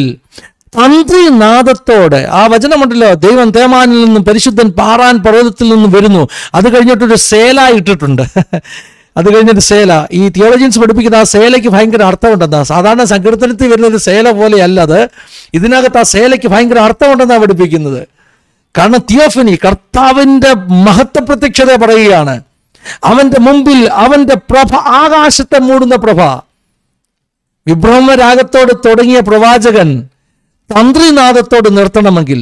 തന്ത്രിനാദത്തോടെ ആ വചനമുണ്ടല്ലോ, ദൈവം തേമാനിൽ നിന്നും പരിശുദ്ധൻ പാറാൻ പർവ്വതത്തിൽ നിന്നും വരുന്നു. അത് കഴിഞ്ഞിട്ടൊരു സേല ഇട്ടിട്ടുണ്ട്. അത് കഴിഞ്ഞിട്ട് സേല. ഈ തിയോളജിയൻസ് പഠിപ്പിക്കുന്ന ആ സേലയ്ക്ക് ഭയങ്കര അർത്ഥമുണ്ടെന്നാ. സാധാരണ സങ്കീർത്തനത്തിൽ വരുന്നൊരു സേല പോലെ അല്ലത്. ഇതിനകത്ത് ആ സേലയ്ക്ക് ഭയങ്കര അർത്ഥമുണ്ടെന്നാണ് പഠിപ്പിക്കുന്നത്. കാരണം തിയോഫനി, കർത്താവിന്റെ മഹത്വ പ്രത്യക്ഷത പറയുകയാണ്. അവന്റെ മുമ്പിൽ അവന്റെ പ്രഭ ആകാശത്തെ മൂടുന്ന പ്രഭ. വിഭ്രമരാഗത്തോട് തുടങ്ങിയ പ്രവാചകൻ തന്ത്രിനാദത്തോട് നിർത്തണമെങ്കിൽ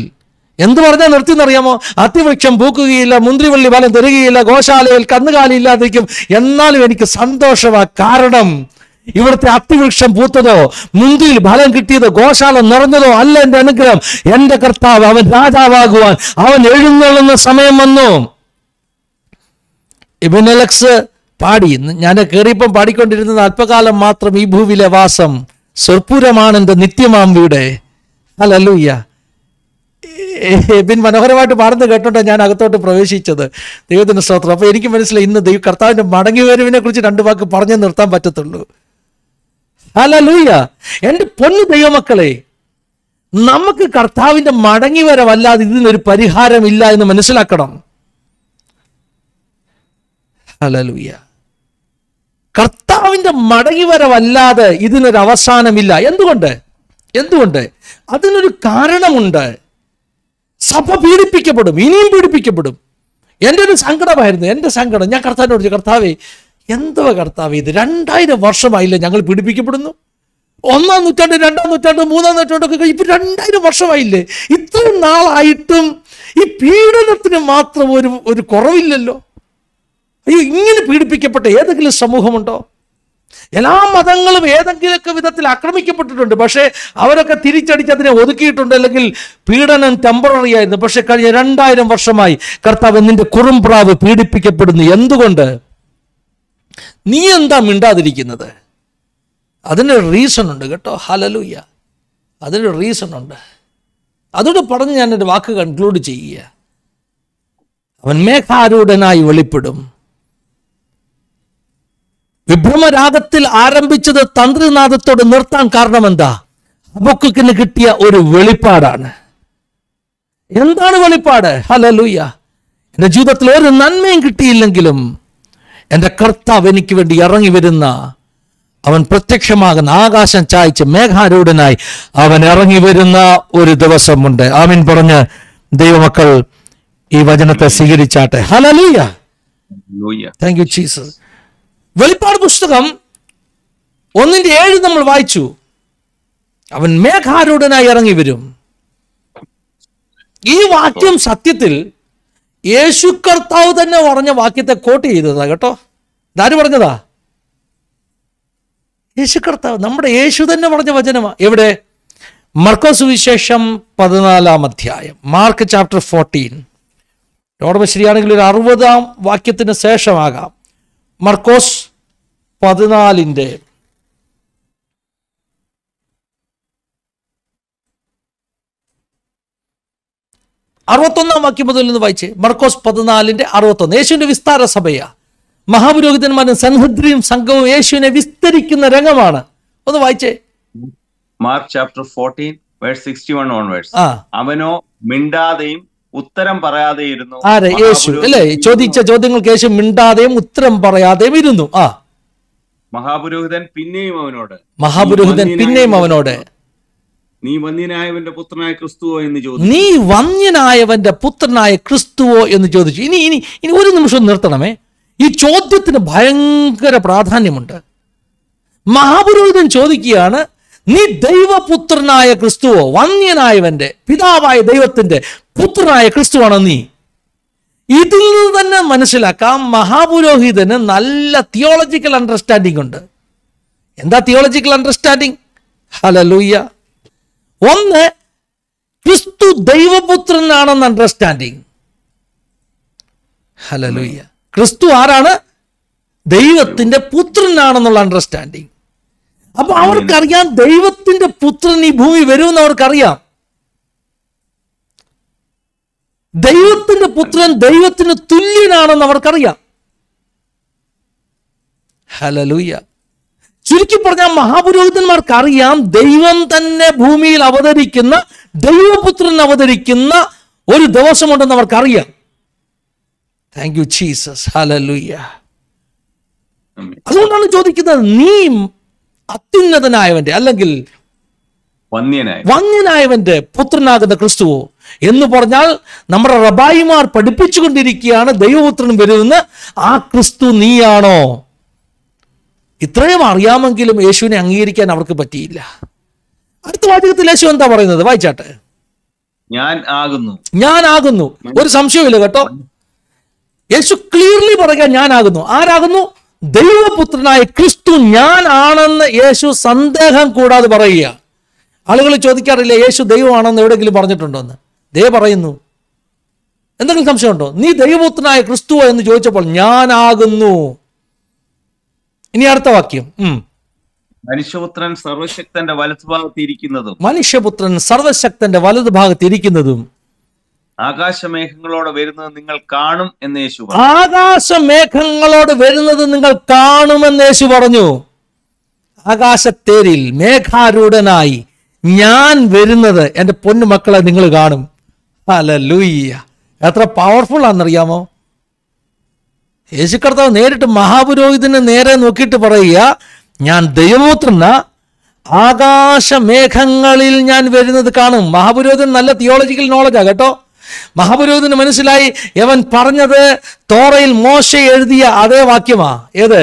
എന്ത് പറഞ്ഞാൽ നിർത്തിയെന്നറിയാമോ? അത്തിവൃക്ഷം പൂക്കുകയില്ല, മുന്തിരിവള്ളി ഫലം തരികയില്ല, ഗോശാലയിൽ കന്നുകാലി ഇല്ലാതിരിക്കും. എന്നാലും എനിക്ക് സന്തോഷമാണ്. കാരണം ഇവിടുത്തെ അത്തിവൃക്ഷം പൂത്തതോ മുന്തിരിയിൽ ഫലം കിട്ടിയതോ ഗോശാല നിറഞ്ഞതോ അല്ല എൻ്റെ അനുഗ്രഹം. എൻ്റെ കർത്താവ് അവൻ രാജാവാകുവാൻ അവൻ എഴുന്നള്ളുന്ന സമയം വന്നു. ഇബ്ൻ അലക്സ് പാടി, ഞാൻ കയറിയപ്പം പാടിക്കൊണ്ടിരുന്നത്, അല്പകാലം മാത്രം ഈ ഭൂവിലെ വാസം, സ്വർപ്പുരമാണ് എൻ്റെ നിത്യമാം വീട്. ഹല്ലേലൂയ. ബിൻ മനോഹരമായിട്ട് പാടുന്നത് കേട്ടോണ്ടാണ് ഞാൻ അകത്തോട്ട് പ്രവേശിച്ചത്. ദൈവത്തിന് സ്തോത്രം. അപ്പോൾ എനിക്ക് മനസ്സിലായി ഇന്ന് കർത്താവിൻ്റെ മടങ്ങി വരവിനെ കുറിച്ച് 2 വാക്ക് പറഞ്ഞു നിർത്താൻ പറ്റത്തുള്ളൂ. ഹല്ലേലൂയ. എൻ്റെ പൊന്നു ദൈവമക്കളെ, നമുക്ക് കർത്താവിൻ്റെ മടങ്ങിവരവല്ലാതെ ഇതിനൊരു പരിഹാരമില്ല എന്ന് മനസ്സിലാക്കണം. ഹല്ലേലൂയ. കർത്താവിൻ്റെ മടങ്ങിവരവല്ലാതെ ഇതിനൊരു അവസാനമില്ല. എന്തുകൊണ്ട്? അതിനൊരു കാരണമുണ്ട്. സഭ പീഡിപ്പിക്കപ്പെടും, ഇനിയും പീഡിപ്പിക്കപ്പെടും. എൻ്റെ ഒരു സങ്കടമായിരുന്നു, എൻ്റെ സങ്കടം. ഞാൻ കർത്താവിനോട് ചോദിച്ചു, കർത്താവേ, എന്തുവാ കർത്താവേ ഇത്? 2000 വർഷമായില്ലേ ഞങ്ങൾ പീഡിപ്പിക്കപ്പെടുന്നു? 1-ാം നൂറ്റാണ്ട്, 2-ാം നൂറ്റാണ്ട്, 3-ാം നൂറ്റാണ്ടൊക്കെ ഇപ്പം 2000 വർഷമായില്ലേ? ഇത്രയും നാളായിട്ടും ഈ പീഡനത്തിന് മാത്രം ഒരു കുറവില്ലല്ലോ. അയ്യോ, ഇങ്ങനെ പീഡിപ്പിക്കപ്പെട്ട ഏതെങ്കിലും സമൂഹമുണ്ടോ? എല്ലാ മതങ്ങളും ഏതെങ്കിലുമൊക്കെ വിധത്തിൽ ആക്രമിക്കപ്പെട്ടിട്ടുണ്ട്. പക്ഷേ അവരൊക്കെ തിരിച്ചടിച്ച് അതിനെ ഒതുക്കിയിട്ടുണ്ട്. അല്ലെങ്കിൽ പീഡനം ടെമ്പററി ആയിരുന്നു. പക്ഷെ കഴിഞ്ഞ 2000 വർഷമായി കർത്താവ് നിന്റെ കുറുംപ്രാവ് പീഡിപ്പിക്കപ്പെടുന്നു. എന്തുകൊണ്ട്? നീ എന്താ മിണ്ടാതിരിക്കുന്നത്? അതിനൊരു റീസൺ ഉണ്ട് കേട്ടോ. ഹല്ലേലൂയ. അതിനൊരു റീസൺ ഉണ്ട്. അതോട് പറഞ്ഞ് ഞാൻ എൻ്റെ വാക്ക് കൺക്ലൂഡ് ചെയ്യുക. അവൻ മേഘാരൂഢനായി വെളിപ്പെടും. വിഭ്രമരാഗത്തിൽ ആരംഭിച്ചത് തന്ത്രിനാദത്തോട് നിർത്താൻ കാരണം എന്താ? ഹബക്കൂക്കിന് കിട്ടിയ ഒരു വെളിപ്പാടാണ്. എന്താണ് വെളിപ്പാട്? ഹല്ലേലൂയ. എൻ്റെ ജീവിതത്തിൽ ഒരു നന്മയും കിട്ടിയില്ലെങ്കിലും എൻ്റെ കർത്താവ് എനിക്ക് വേണ്ടി ഇറങ്ങി വരുന്ന, അവൻ പ്രത്യക്ഷമാകുന്ന, ആകാശം ചായ്ച്ച് മേഘാരൂഢനായി അവൻ ഇറങ്ങി വരുന്ന ഒരു ദിവസമുണ്ട്. ആമീൻ പറഞ്ഞ് ദൈവമക്കൾ ഈ വചനത്തെ സ്വീകരിച്ചാട്ടെ. ഹല്ലേലൂയ. Thank you Jesus. വെളിപ്പാട് പുസ്തകം 1:7 നമ്മൾ വായിച്ചു. അവൻ മേഘാരൂഢനായി ഇറങ്ങി വരും. ഈ വാക്യം സത്യത്തിൽ യേശു കർത്താവ് തന്നെ പറഞ്ഞ വാക്യത്തെ കോട്ട് ചെയ്തതാ കേട്ടോ. ഇതാര് പറഞ്ഞതാ? യേശു കർത്താവ്, നമ്മുടെ യേശു തന്നെ പറഞ്ഞ വചനമാ. എവിടെ? മർക്കോസ് സുവിശേഷം 14-ാം അധ്യായം, മാർക്ക് ചാപ്റ്റർ 14. ഓർമ്മ ശരിയാണെങ്കിൽ ഒരു 60-ാം വാക്യത്തിന് ശേഷമാകാം. മർക്കോസ് 14-ന്റെ 61-ാം വാക്യം മുതൽ നിന്ന് വായിച്ചേ. മർക്കോസ് 14-ന്റെ 61. യേശുവിന്റെ വിസ്താര സഭയാ. മഹാപുരോഹിതന്മാരും സൻഹദ്രിയും സംഘവും യേശുവിനെ വിസ്തരിക്കുന്ന രംഗമാണ്. ഒന്ന് വായിച്ചേ. Mark chapter 14 verse 61 onwards. അവനോ മിണ്ടാതെയും ഉത്തരം പറയാതെ ഇരുന്നു. ആരെ? യേശു അല്ലേ? ചോദിച്ച ചോദ്യങ്ങൾക്ക് യേശു മിണ്ടാതെയും ഉത്തരം പറയാതെയും ഇരുന്നു. മഹാപുരോഹിതൻ പിന്നെയും അവനോട് നീ വന്യനായവന്റെ പുത്രനായ ക്രിസ്തുവോ എന്ന് ചോദിച്ചു. ഇനി ഒരു നിമിഷം നിർത്തണമേ. ഈ ചോദ്യത്തിന് ഭയങ്കര പ്രാധാന്യമുണ്ട്. മഹാപുരോഹിതൻ ചോദിക്കുകയാണ്, നീ ദൈവപുത്രനായ ക്രിസ്തുവോ, വന്യനായവന്റെ പിതാവായ ദൈവത്തിന്റെ പുത്രനായ ക്രിസ്തുവാണോ നീ? ഇതിൽ നിന്ന് തന്നെ മനസ്സിലാക്കാം മഹാപുരോഹിതന് നല്ല തിയോളജിക്കൽ അണ്ടർസ്റ്റാൻഡിംഗ് ഉണ്ട്. എന്താ തിയോളജിക്കൽ അണ്ടർസ്റ്റാൻഡിംഗ്? ഹല്ലേലൂയ. ഒന്ന്, ക്രിസ്തു ദൈവപുത്രനാണെന്ന് അണ്ടർസ്റ്റാൻഡിംഗ്. ഹല്ലേലൂയ. ക്രിസ്തു ആരാണ്? ദൈവത്തിന്റെ പുത്രനാണെന്നുള്ള അണ്ടർസ്റ്റാൻഡിങ്. അപ്പൊ അവർക്കറിയാം ദൈവത്തിന്റെ പുത്രൻ ഈ ഭൂമി വരുമെന്ന് അവർക്കറിയാം. ദൈവത്തിന്റെ പുത്രൻ ദൈവത്തിന് തുല്യനാണെന്ന് അവർക്കറിയാം. ഹല്ലേലൂയ. ചുരുക്കി പറഞ്ഞാൽ മഹാപുരോഹിതന്മാർക്കറിയാം ദൈവം തന്നെ ഭൂമിയിൽ അവതരിക്കുന്ന, ദൈവപുത്രൻ അവതരിക്കുന്ന ഒരു ദിവസമുണ്ടെന്ന് അവർക്കറിയാം. Thank you Jesus. ഹല്ലേലൂയ. അതുകൊണ്ടാണ് ചോദിക്കുന്നത്, നീ അത്യുന്നതനായവന്റെ അല്ലെങ്കിൽ വന്യനായവന്റെ പുത്രനാകുന്ന ക്രിസ്തുവോ എന്ന് പറഞ്ഞാൽ നമ്മുടെ റബായിമാർ പഠിപ്പിച്ചുകൊണ്ടിരിക്കുകയാണ് ദൈവപുത്രൻ വരുമെന്ന്. ആ ക്രിസ്തു നീയാണോ? ഇത്രയും അറിയാമെങ്കിലും യേശുവിനെ അംഗീകരിക്കാൻ അവർക്ക് പറ്റിയില്ല. അടുത്ത വാചകത്തിൽ യേശു എന്താ പറയുന്നത്? വായിച്ചാട്ടെ. ഞാൻ ആകുന്നു. ഒരു സംശയമില്ല കേട്ടോ. യേശു ക്ലിയർലി പറയുക, ഞാനാകുന്നു. ആരാകുന്നു? ദൈവപുത്രനായ ക്രിസ്തു ഞാൻ ആണെന്ന് യേശു സന്ദേഹം കൂടാതെ പറയുക. ആളുകൾ ചോദിക്കാറില്ല യേശു ദൈവമാണെന്ന് എവിടെയെങ്കിലും പറഞ്ഞിട്ടുണ്ടോ എന്ന്. ദൈവം പറയുന്നു. എന്തെങ്കിലും സംശയമുണ്ടോ? നീ ദൈവപുത്രനായ ക്രിസ്തുവോ എന്ന് ചോദിച്ചപ്പോൾ ഞാനാകുന്നു. ഇനി അടുത്ത വാക്യം. മനുഷ്യപുത്രൻ സർവശക്തന്റെ വലതുഭാഗത്തിരിക്കുന്നതും ആകാശമേഘങ്ങളോട് വരുന്നത് നിങ്ങൾ കാണും എന്ന് യേശു പറഞ്ഞു. ആകാശമേഘങ്ങളോട് വരുന്നത് നിങ്ങൾ കാണുമെന്ന് യേശു പറഞ്ഞു. ആകാശത്തേരിൽ മേഘാരൂഢനായി ഞാൻ വരുന്നത് എൻ്റെ പൊന്നു മക്കളെ നിങ്ങൾ കാണും. ഹല്ലേലൂയ! എത്ര പവർഫുൾ ആണെന്നറിയാമോ? യേശു കർത്താവ് നേരിട്ട് മഹാപുരോഹിതന് നേരെ നോക്കിയിട്ട് പറയുക, ഞാൻ ദൈവപുത്രന, ആകാശമേഘങ്ങളിൽ ഞാൻ വരുന്നത് കാണും. മഹാപുരോഹിതൻ നല്ല തിയോളജിക്കൽ നോളജാ കേട്ടോ. മഹാപുരോഹിതന് മനസ്സിലായി അവൻ പറഞ്ഞത് തോറയിൽ മോശ എഴുതിയ അതേ വാക്യമാ. ഏത്?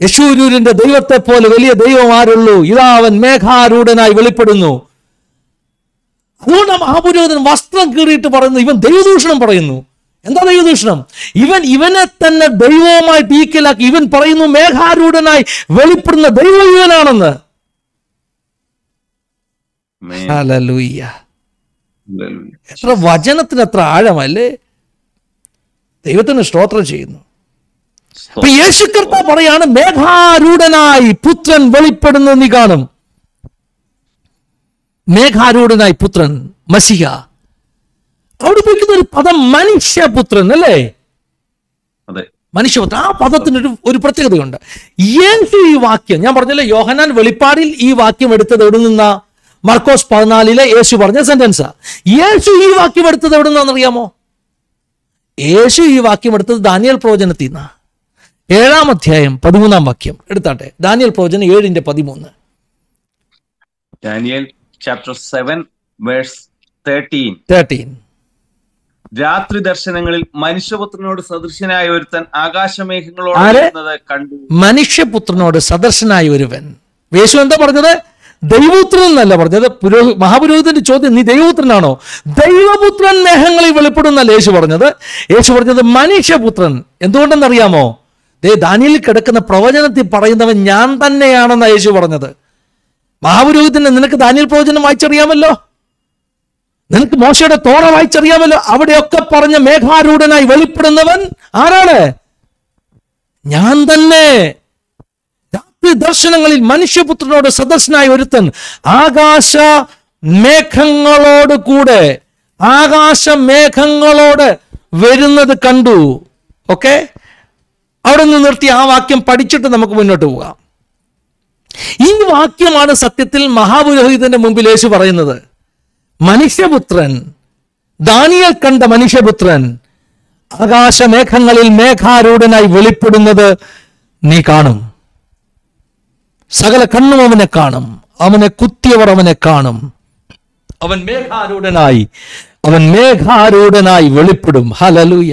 യശൂരൂരിന്റെ ദൈവത്തെ പോലെ വലിയ ദൈവം ആരുള്ളൂ, ഇതാ അവൻ മേഘാരൂഢനായി വെളിപ്പെടുന്നു. അതുകൊണ്ട് മഹാപുരോഹിതൻ വസ്ത്രം കീറിയിട്ട് പറയുന്നു, ഇവൻ ദൈവദൂഷണം പറയുന്നു. എന്താ ദൈവദൂഷണം? ഇവനെ തന്നെ ദൈവവുമായി ടീക്കലാക്കി ഇവൻ പറയുന്നു മേഘാരൂഢനായി വെളിപ്പെടുന്ന ദൈവം ഇവനാണെന്ന്. ഹല്ലേലൂയ! എത്ര വചനത്തിന് എത്ര ആഴമല്ലേ! ദൈവത്തിന് സ്തോത്രം ചെയ്യുന്നു. അപ്പൊ യേശു കർത്താവ് പറയാണ്, മേഘാരൂഢനായി പുത്രൻ വെളിപ്പെടുന്നത് നീ കാണും. മേഘാരൂഢനായി പുത്രൻ, മസിഹ. അവിടെ ഉപയോഗിക്കുന്ന ഒരു പദം മനുഷ്യപുത്രൻ അല്ലേ? മനുഷ്യപുത്രൻ. ആ പദത്തിന് ഒരു പ്രത്യേകതയുണ്ട്. യേശു ഈ വാക്യം, ഞാൻ പറഞ്ഞല്ലേ, യോഹന്നാൻ വെളിപ്പാടിൽ ഈ വാക്യം എടുത്തത് എവിടെ നിന്നാ? മർക്കോസ് 14 യേശു പറഞ്ഞ സെന്റൻസാ. യേശു ഈ വാക്യം എടുത്തത് എവിടെ നിന്നാണെന്നറിയാമോ? യേശു ഈ വാക്യം എടുത്തത് ദാനിയേൽ പ്രവചനത്തിൽ നിന്നാ. 7-ാം അധ്യായം 13-ാം വാക്യം എടുത്താട്ടെ. ദാനിയേൽ പ്രവചനം 7:13. Daniel chapter 7 verse 13. രാത്രി ദർശനങ്ങളിൽ മനുഷ്യപുത്രനോട് സദൃശനായ ഒരുത്തൻ ആകാശമേഘങ്ങളോട് വരുന്നത് കണ്ടു. മനുഷ്യപുത്രനോട് സദൃശനായ ഒരുവൻ. യേശു എന്താ പറഞ്ഞത്? ദൈവപുത്രൻ എന്നല്ല പറഞ്ഞത്. മഹാപുരോഹിതന്റെ ചോദ്യം, നീ ദൈവപുത്രനാണോ? ദൈവപുത്രൻ മേഘങ്ങളിൽ വെളിപ്പെടുന്നല്ല യേശു പറഞ്ഞത്. യേശു പറഞ്ഞത് മനുഷ്യപുത്രൻ. എന്തുകൊണ്ടെന്നറിയാമോ? ദാനിയേലിൽ കിടക്കുന്ന പ്രവചനത്തിൽ പറയുന്നവൻ ഞാൻ തന്നെയാണെന്നാണ് യേശു പറഞ്ഞത്. മഹാപുരോഹിതന് നിനക്ക് ദാനിയേൽ പ്രവചനം വായിച്ചറിയാമല്ലോ, നിനക്ക് മോശയുടെ തോറ വായിച്ചറിയാമല്ലോ. അവിടെയൊക്കെ പറഞ്ഞ മേഘാരൂഢനായി വെളിപ്പെടുന്നവൻ ആരാണ്? ഞാൻ തന്നെ. രാത്രി ദർശനങ്ങളിൽ മനുഷ്യപുത്രനോട് സദസ്യനായ ഒരുത്തൻ ആകാശ മേഘങ്ങളോട് കൂടെ, ആകാശമേഘങ്ങളോട് വരുന്നത് കണ്ടു. ഓക്കെ, അവിടെ നിന്ന് നിർത്തി ആ വാക്യം പഠിച്ചിട്ട് നമുക്ക് മുന്നോട്ട് പോകാം. ഈ വാക്യമാണ് സത്യത്തിൽ മഹാപുരോഹിതന്റെ മുമ്പിൽ യേശു പറയുന്നത്. മനുഷ്യപുത്രൻ, ദാനിയേൽ കണ്ട മനുഷ്യപുത്രൻ ആകാശമേഘങ്ങളിൽ മേഘാരൂഢനായി വെളിപ്പെടുന്നത് നീ കാണും. സകല കണ്ണും അവനെ കാണും, അവനെ കുത്തിയവർ അവനെ കാണും. അവൻ മേഘാരൂഢനായി വെളിപ്പെടും. ഹല്ലേലൂയ!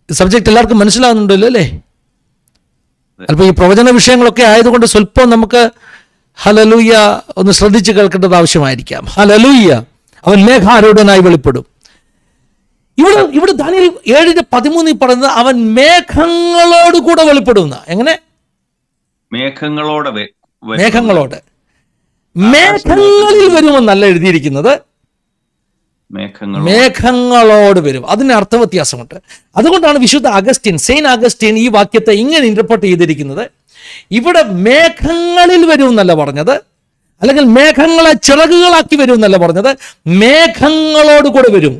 സബ്ജക്റ്റ് എല്ലാവർക്കും മനസ്സിലാവുന്നുണ്ടല്ലോ അല്ലേ? അല്പം ഈ പ്രവചന വിഷയങ്ങളൊക്കെ ആയതുകൊണ്ട് സ്വല്പം നമുക്ക് ഹല്ലേലൂയ ഒന്ന് ശ്രദ്ധിച്ച് കേൾക്കേണ്ടത് ആവശ്യമായിരിക്കാം. ഹല്ലേലൂയ! അവൻ മേഘാരൂഢനായി വെളിപ്പെടും. ഇവിടെ ദാനിയേൽ 7:13 പറയുന്നത് അവൻ മേഘങ്ങളോട് കൂടെ വെളിപ്പെടുന്ന. എങ്ങനെ? മേഘങ്ങളോട്. മേഘങ്ങളിൽ വരുമെന്നല്ല എഴുതിയിരിക്കുന്നത്, മേഘങ്ങളോട് വരും. അതിന് അർത്ഥവ്യത്യാസമുണ്ട്. അതുകൊണ്ടാണ് വിശുദ്ധ സെയിന്റ് അഗസ്റ്റിൻ ഈ വാക്യത്തെ ഇങ്ങനെ ഇന്റർപ്രറ്റ് ചെയ്തിരിക്കുന്നത്. ഇവിടെ മേഘങ്ങളിൽ വരും എന്നല്ല പറഞ്ഞത്, അല്ലെങ്കിൽ മേഘങ്ങളെ ചിറകുകളാക്കി വരും എന്നല്ല പറഞ്ഞത്, മേഘങ്ങളോട് കൂടെ വരും.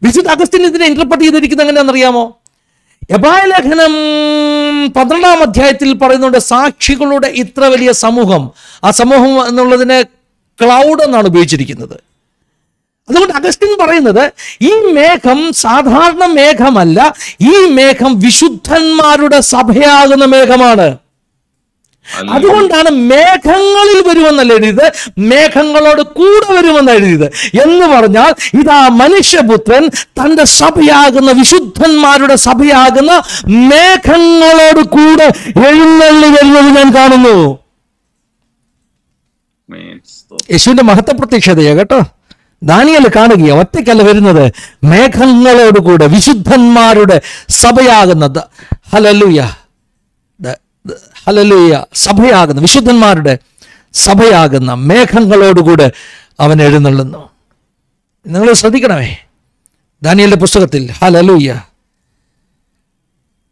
വിശുദ്ധ അഗസ്റ്റിൻ ഇതിനെ ഇന്റർപ്രറ്റ് ചെയ്തിരിക്കുന്നത് എങ്ങനെയാണെന്നറിയാമോ? എബ്രായ ലേഖനം 12-ാം അധ്യായത്തിൽ പറയുന്നുണ്ട്, സാക്ഷികളുടെ ഇത്ര വലിയ സമൂഹം. ആ സമൂഹം എന്നുള്ളതിനെ ക്ലൗഡ് എന്നാണ് ഉപയോഗിച്ചിരിക്കുന്നത്. അതുകൊണ്ട് അഗസ്റ്റിൻ പറയുന്നത് ഈ മേഘം സാധാരണ മേഘമല്ല, ഈ മേഘം വിശുദ്ധന്മാരുടെ സഭയാകുന്ന മേഘമാണ്. അതുകൊണ്ടാണ് മേഘങ്ങളിൽ വരുമെന്നല്ല എഴുതിയത്, മേഘങ്ങളോട് കൂടെ വരുമെന്ന് എഴുതിയത്. എന്ന് പറഞ്ഞാൽ ഇതാ മനുഷ്യപുത്രൻ തന്റെ സഭയാകുന്ന, വിശുദ്ധന്മാരുടെ സഭയാകുന്ന മേഘങ്ങളോട് കൂടെ എഴുന്നള്ളി വരുന്നത് ഞാൻ കാണുന്നു. യേശുവിന്റെ മഹത്വപ്രത്യക്ഷതയാ കേട്ടോ. ദാനിയേൽ കാണുകയോ, ഒറ്റയ്ക്കല്ല വരുന്നത്, മേഘങ്ങളോട് കൂടെ വിശുദ്ധന്മാരുടെ സഭയാകുന്നത്. ഹല്ലേലൂയ! ഹല്ലേലൂയ! സഭയാകുന്ന, വിശുദ്ധന്മാരുടെ സഭയാകുന്ന മേഘങ്ങളോടുകൂടെ അവൻ എഴുന്നള്ളുന്നു. നിങ്ങൾ ശ്രദ്ധിക്കണമേ ദാനിയേലിന്റെ പുസ്തകത്തിൽ. ഹല്ലേലൂയ!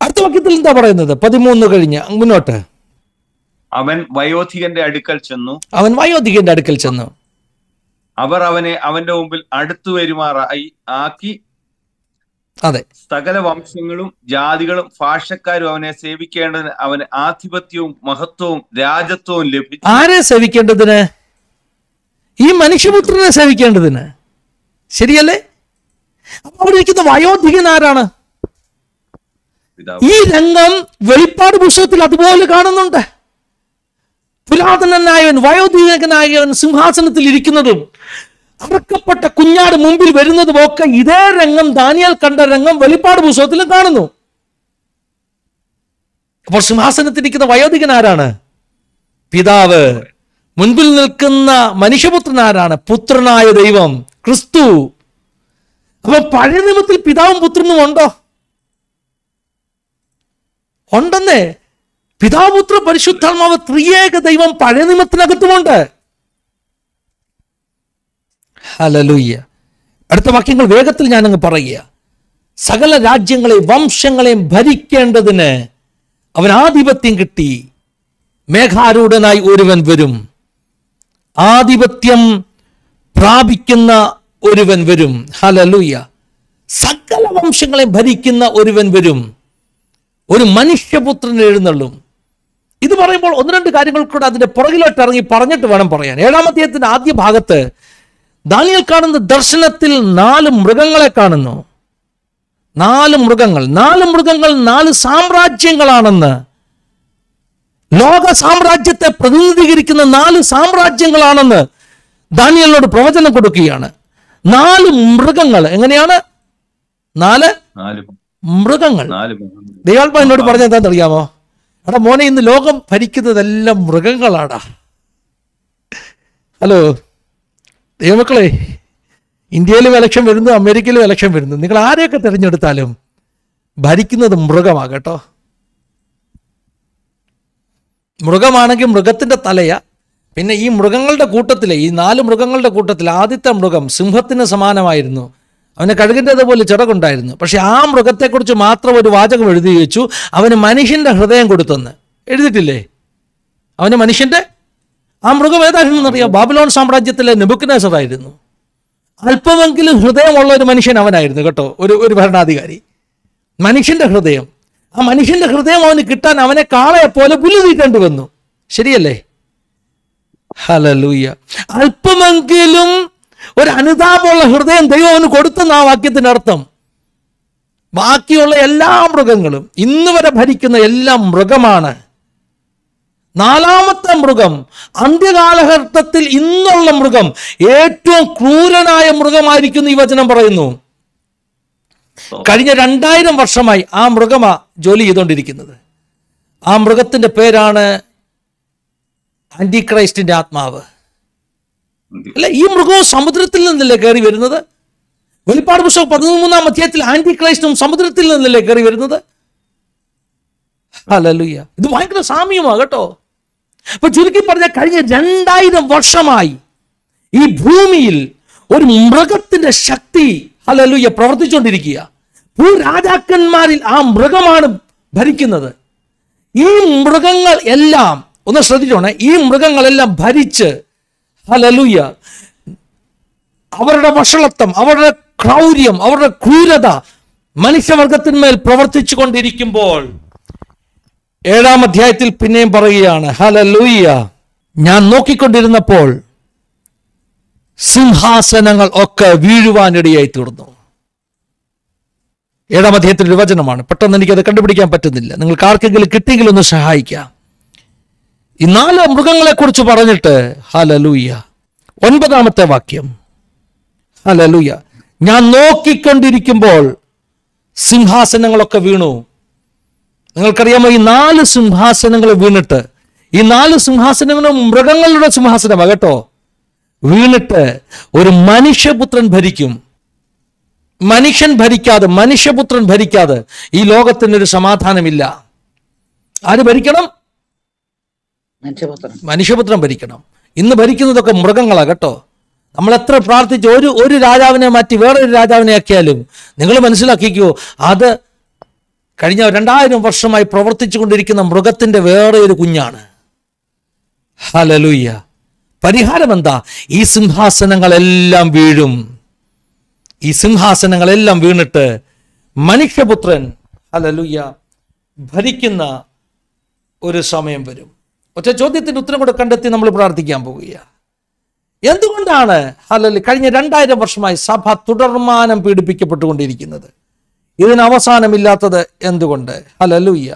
അടുത്ത വാക്യത്തിൽ എന്താ പറയുന്നത്? 13 കഴിഞ്ഞ് മുന്നോട്ട്. അവൻ വയോധികന്റെ അടുക്കൽ ചെന്നു. അവർ അവനെ അവന്റെ മുമ്പിൽ അടുത്തു വരുമാറായി ആക്കി അതെ, സകല വംശങ്ങളും ജാതികളും ഭാഷക്കാരും അവനെ സേവിക്കേണ്ടതിന് അവന് ആധിപത്യവും മഹത്വവും രാജത്വവും ലഭിച്ചു. ആരെ സേവിക്കേണ്ടതിന്? ഈ മനുഷ്യപുത്രനെ സേവിക്കേണ്ടതിന്. ശരിയല്ലേ? അപ്പൊ അവിടെ ഇരിക്കുന്ന വയോധികൻ ആരാണ്? ഈ രംഗം വെളിപ്പാട് പുസ്തകത്തിൽ അതുപോലെ കാണുന്നുണ്ട്. പുരാതനനായവൻ, വയോധികനായവൻ സിംഹാസനത്തിൽ ഇരിക്കുന്നതും അറക്കപ്പെട്ട കുഞ്ഞാട് മുമ്പിൽ വരുന്നതും ഒക്കെ ഇതേ രംഗം, ദാനിയേൽ കണ്ട രംഗം വെളിപ്പാട് പുസ്തകത്തിലും കാണുന്നു. അപ്പോൾ സിംഹാസനത്തിരിക്കുന്ന വയോധികൻ ആരാണ്? പിതാവ്. മുൻപിൽ നിൽക്കുന്ന മനുഷ്യപുത്രൻ ആരാണ്? പുത്രനായ ദൈവം, ക്രിസ്തു. അപ്പൊ പഴയ നിയമത്തിൽ പിതാവും പുത്രനും ഉണ്ടോ? ഉണ്ടെന്നേ. പിതാപുത്ര പരിശുദ്ധാത്മാവ് ത്രിയേക ദൈവം പഴയ നിയമത്തിനകത്തുമുണ്ട്. ഹല്ലേലൂയ. അടുത്ത വാക്യങ്ങൾ വേഗത്തിൽ ഞാനങ്ങ് പറയുക. സകല രാജ്യങ്ങളെയും വംശങ്ങളെയും ഭരിക്കേണ്ടതിന് അവൻ ആധിപത്യം കിട്ടി. മേഘാരൂഢനായി ഒരുവൻ വരും, ആധിപത്യം പ്രാപിക്കുന്ന ഒരുവൻ വരും. ഹല്ലേലൂയ. സകല വംശങ്ങളെയും ഭരിക്കുന്ന ഒരുവൻ വരും. ഒരു മനുഷ്യപുത്രൻ എഴുന്നള്ളും. ഇത് പറയുമ്പോൾ ഒന്ന് രണ്ട് കാര്യങ്ങൾ കൂടെ അതിന്റെ പുറകിലോട്ട് ഇറങ്ങി പറഞ്ഞിട്ട് വേണം പറയാൻ. 7-ാം അധ്യായത്തിന്റെ ആദ്യ ഭാഗത്ത് ദാനിയേൽ കാണുന്ന ദർശനത്തിൽ 4 മൃഗങ്ങളെ കാണുന്നു. 4 മൃഗങ്ങൾ 4 സാമ്രാജ്യങ്ങളാണെന്ന്, ലോക സാമ്രാജ്യത്തെ പ്രതിനിധീകരിക്കുന്ന 4 സാമ്രാജ്യങ്ങളാണെന്ന് ദാനിയേലിനോട് പ്രവചനം കൊടുക്കുകയാണ്. 4 മൃഗങ്ങൾ. എങ്ങനെയാണ്? 4 മൃഗങ്ങൾ. ദൈവാത്മാ എന്നോട് പറഞ്ഞ എന്താണെന്ന് അറിയാമോ? എടാ മോനെ, ഇന്ന് ലോകം ഭരിക്കുന്നതെല്ലാം മൃഗങ്ങളാടാ. ഹലോ ദൈവമക്കളെ, ഇന്ത്യയിലും ഇലക്ഷൻ വരുന്നു, അമേരിക്കയിലും ഇലക്ഷൻ വരുന്നു. നിങ്ങൾ ആരെയൊക്കെ തിരഞ്ഞെടുത്താലും ഭരിക്കുന്നത് മൃഗമാകട്ടോ. മൃഗമാണെങ്കിൽ മൃഗത്തിന്റെ തലയാ. പിന്നെ ഈ മൃഗങ്ങളുടെ കൂട്ടത്തിലെ, ഈ 4 മൃഗങ്ങളുടെ കൂട്ടത്തിൽ ആദ്യത്തെ മൃഗം സിംഹത്തിന് സമാനമായിരുന്നു. അവന് കഴുകിൻ്റെതുപോലെ ചിറകുണ്ടായിരുന്നു. പക്ഷെ ആ മൃഗത്തെക്കുറിച്ച് മാത്രം ഒരു വാചകം എഴുതി വെച്ചു, അവന് മനുഷ്യന്റെ ഹൃദയം കൊടുത്തെന്ന്. എഴുതിയിട്ടില്ലേ? അവന് മനുഷ്യന്റെ, ആ മൃഗം ഏതായിരുന്നു എന്നറിയാം? ബാബിലോൺ സാമ്രാജ്യത്തിലെ നെബൂഖദ്നേസറായിരുന്നു. അല്പമെങ്കിലും ഹൃദയമുള്ള ഒരു മനുഷ്യൻ അവനായിരുന്നു കേട്ടോ, ഒരു ഭരണാധികാരി. മനുഷ്യന്റെ ഹൃദയം. ആ മനുഷ്യന്റെ ഹൃദയം അവന് കിട്ടാൻ അവനെ കാളയെപ്പോലെ പുല്ല് തീറ്റേണ്ടി വന്നു. ശരിയല്ലേ? ഹല്ലേലൂയ. അല്പമെങ്കിലും ഒരു അനുതാപമുള്ള ഹൃദയം ദൈവം അവന് കൊടുത്തെന്ന് ആ വാക്യത്തിന്റെ അർത്ഥം. ബാക്കിയുള്ള എല്ലാ മൃഗങ്ങളും, ഇന്ന് വരെ ഭരിക്കുന്ന എല്ലാം മൃഗമാണ്. 4-ാമത്തെ മൃഗം, അന്ത്യകാലഘട്ടത്തിൽ ഇന്നുള്ള മൃഗം ഏറ്റവും ക്രൂരനായ മൃഗമായിരിക്കും ഈ വചനം പറയുന്നു. കഴിഞ്ഞ 2000 വർഷമായി ആ മൃഗമാ ജോലി ചെയ്തുകൊണ്ടിരിക്കുന്നത്. ആ മൃഗത്തിന്റെ പേരാണ് ആന്റിക്രൈസ്റ്റിന്റെ ആത്മാവ്. അല്ല, ഈ മൃഗവും സമുദ്രത്തിൽ നിന്നല്ലേ കയറി വരുന്നത്? വെളിപ്പാട് പുസ്തകം 13-ാം അധ്യായത്തിൽ ആന്റിക്രൈസ്റ്റും സമുദ്രത്തിൽ നിന്നല്ലേ കയറി വരുന്നത്? ഹല്ലേലൂയ. ഇത് ഭയങ്കര സാമ്യമാണ് കേട്ടോ. അപ്പൊ ചുരുക്കി പറഞ്ഞ കഴിഞ്ഞ 2000 വർഷമായി ഈ ഭൂമിയിൽ ഒരു മൃഗത്തിന്റെ ശക്തി, ഹല്ലേലൂയ, പ്രവർത്തിച്ചുകൊണ്ടിരിക്കുക. ഭൂരാജാക്കന്മാരിൽ ആ മൃഗമാണ് ഭരിക്കുന്നത്. ഈ മൃഗങ്ങൾ എല്ലാം, ഒന്ന് ശ്രദ്ധിച്ചോണേ, ഈ മൃഗങ്ങളെല്ലാം ഭരിച്ച്, ഹല്ലേലൂയ, അവരുടെ വഷളത്വം, അവരുടെ ക്രൗര്യം, അവരുടെ ക്രൂരത മനുഷ്യവർഗത്തിന്മേൽ പ്രവർത്തിച്ചു കൊണ്ടിരിക്കുമ്പോൾ 7-ാം അധ്യായത്തിൽ പിന്നെയും പറയുകയാണ്, ഹല്ലേലൂയ, ഞാൻ നോക്കിക്കൊണ്ടിരുന്നപ്പോൾ സിംഹാസനങ്ങൾ ഒക്കെ വീഴുവാനിടയായി തീർന്നു. 7-ാം അധ്യായത്തിൽ ഒരു വചനമാണ്. പെട്ടെന്ന് എനിക്കത് കണ്ടുപിടിക്കാൻ പറ്റുന്നില്ല. നിങ്ങൾക്ക് ആർക്കെങ്കിലും കിട്ടിയെങ്കിലും ഒന്ന് സഹായിക്കാം. ഈ 4 മൃഗങ്ങളെ കുറിച്ച് പറഞ്ഞിട്ട്, ഹല്ലേലൂയ, 9-ാമത്തെ വാക്യം, ഹല്ലേലൂയ, ഞാൻ നോക്കിക്കൊണ്ടിരിക്കുമ്പോൾ സിംഹാസനങ്ങളൊക്കെ വീണു. നിങ്ങൾക്കറിയാമോ, ഈ 4 സിംഹാസനങ്ങൾ വീണിട്ട്, ഈ 4 സിംഹാസനങ്ങളും മൃഗങ്ങളുടെ സിംഹാസനമാണ് കേട്ടോ, വീണിട്ട് ഒരു മനുഷ്യപുത്രൻ ഭരിക്കും. മനുഷ്യൻ ഭരിക്കാതെ, മനുഷ്യപുത്രൻ ഭരിക്കാതെ ഈ ലോകത്തിനൊരു സമാധാനമില്ല. ആര് ഭരിക്കണം? മനുഷ്യപുത്രൻ ഭരിക്കണം. ഇന്ന് ഭരിക്കുന്നതൊക്കെ മൃഗങ്ങളാണ് കേട്ടോ. നമ്മൾ എത്ര പ്രാർത്ഥിച്ച് ഒരു രാജാവിനെ മാറ്റി വേറൊരു രാജാവിനെ ആക്കിയാലും നിങ്ങൾ മനസ്സിലാക്കിക്കോ, അത് കഴിഞ്ഞ 2000 വർഷമായി പ്രവർത്തിച്ചു കൊണ്ടിരിക്കുന്ന മൃഗത്തിന്റെ വേറെ ഒരു കുഞ്ഞാണ്. ഹല്ലേലൂയ. പരിഹാരം എന്താ? ഈ സിംഹാസനങ്ങളെല്ലാം വീഴും. ഈ സിംഹാസനങ്ങളെല്ലാം വീണിട്ട് മനുഷ്യപുത്രൻ ഹല്ലേലൂയ ഭരിക്കുന്ന ഒരു സമയം വരും. ഒറ്റ ചോദ്യത്തിന് ഉത്തരം കൂടെ കണ്ടെത്തി നമ്മൾ പ്രാർത്ഥിക്കാൻ പോവുകയാണ്. എന്തുകൊണ്ടാണ് ഹല്ലേലൂയ കഴിഞ്ഞ 2000 വർഷമായി സഭ തുടർമാനം പീഡിപ്പിക്കപ്പെട്ടുകൊണ്ടിരിക്കുന്നത്? ഇതിന് അവസാനമില്ലാത്തത് എന്തുകൊണ്ട്? ഹല്ലേലൂയ.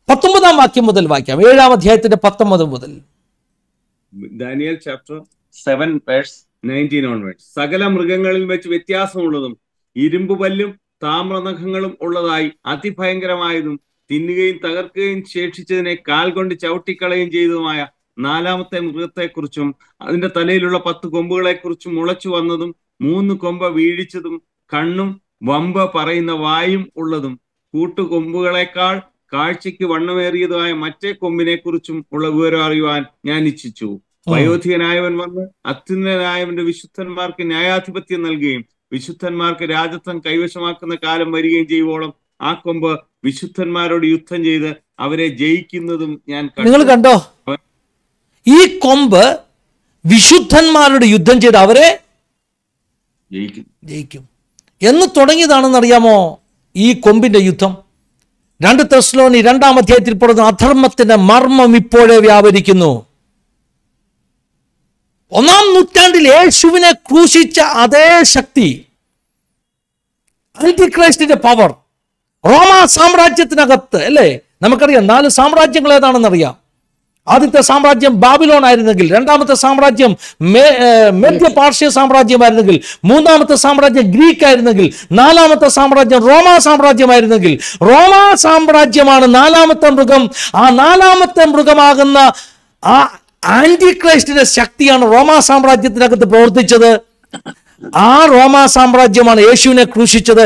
19 വാക്യം മുതൽ വായിക്കാം. 7-ാം അധ്യായത്തിന്റെ 19 മുതൽ. Daniel chapter 7 verse 19 onwards. സകല മൃഗങ്ങളിൽ വെച്ച് വ്യത്യാസമുള്ളതും ഇരുമ്പുപല്ലും താമ്രനഖങ്ങളും ഉള്ളതായി അതിഭയങ്കരമായതും തിന്നുകയും തകർക്കുകയും ശേഷിച്ചതിനെ കാൽ കൊണ്ട് ചവിട്ടിക്കളയുകയും ചെയ്തതുമായ 4ാമത്തെ മൃഗത്തെക്കുറിച്ചും അതിന്റെ തലയിലുള്ള 10 കൊമ്പുകളെക്കുറിച്ചും മുളച്ചു വന്നതും 3 കൊമ്പ് വീഴിച്ചതും കണ്ണും വമ്പ് പറയുന്ന വായും ഉള്ളതും കൂട്ടുകൊമ്പുകളെക്കാൾ കാഴ്ചയ്ക്ക് വണ്ണമേറിയതുമായ മറ്റേ കൊമ്പിനെ കുറിച്ചും ഉള്ള വിവരം അറിയുവാൻ ഞാൻ ഇച്ഛിച്ചു. വയോധികനായവൻ വന്ന് അത്യുന്നതനായവന്റെ വിശുദ്ധന്മാർക്ക് ന്യായാധിപത്യം നൽകുകയും വിശുദ്ധന്മാർക്ക് രാജത്വം കൈവശമാക്കുന്ന കാലം വരികയും ചെയ്യുവോളം ആ കൊമ്പ് വിശുദ്ധന്മാരോട് യുദ്ധം ചെയ്ത് അവരെ ജയിക്കുന്നതും ഞാൻ നിങ്ങൾ കണ്ടോ? ഈ കൊമ്പ് വിശുദ്ധന്മാരോട് യുദ്ധം ചെയ്ത് അവരെ ജയിക്കും എന്ന് തുടങ്ങിയതാണെന്ന് അറിയാമോ ഈ കൊമ്പിന്റെ യുദ്ധം? 2 തെസ്സലോനി 2-ാം അധ്യായത്തിൽ പറയുന്ന അധർമ്മത്തിന്റെ മർമ്മം ഇപ്പോഴേ വ്യാപരിക്കുന്നു. 1-ാം നൂറ്റാണ്ടിൽ യേശുവിനെ ക്രൂശിച്ച അതേ ശക്തി, ആന്റിക്രൈസ്റ്റിന്റെ പവർ റോമാ സാമ്രാജ്യത്തിനകത്ത് അല്ലേ? നമുക്കറിയാം 4 സാമ്രാജ്യങ്ങൾ ഏതാണെന്നറിയാം. ആദ്യത്തെ സാമ്രാജ്യം ബാബിലോൺ ആയിരുന്നെങ്കിൽ, 2ാമത്തെ സാമ്രാജ്യം മധ്യ പാർശ്യ സാമ്രാജ്യമായിരുന്നെങ്കിൽ, 3ാമത്തെ സാമ്രാജ്യം ഗ്രീക്ക് ആയിരുന്നെങ്കിൽ, 4ാമത്തെ സാമ്രാജ്യം റോമാ സാമ്രാജ്യമായിരുന്നെങ്കിൽ, റോമാ സാമ്രാജ്യമാണ് 4ാമത്തെ മൃഗം. ആ 4ാമത്തെ മൃഗമാകുന്ന ആ ആന്റിക്രൈസ്റ്റിന്റെ ശക്തിയാണ് റോമാ സാമ്രാജ്യത്തിനകത്ത് പ്രവർത്തിച്ചത്. ആ റോമാ സാമ്രാജ്യമാണ് യേശുവിനെ ക്രൂശിച്ചത്.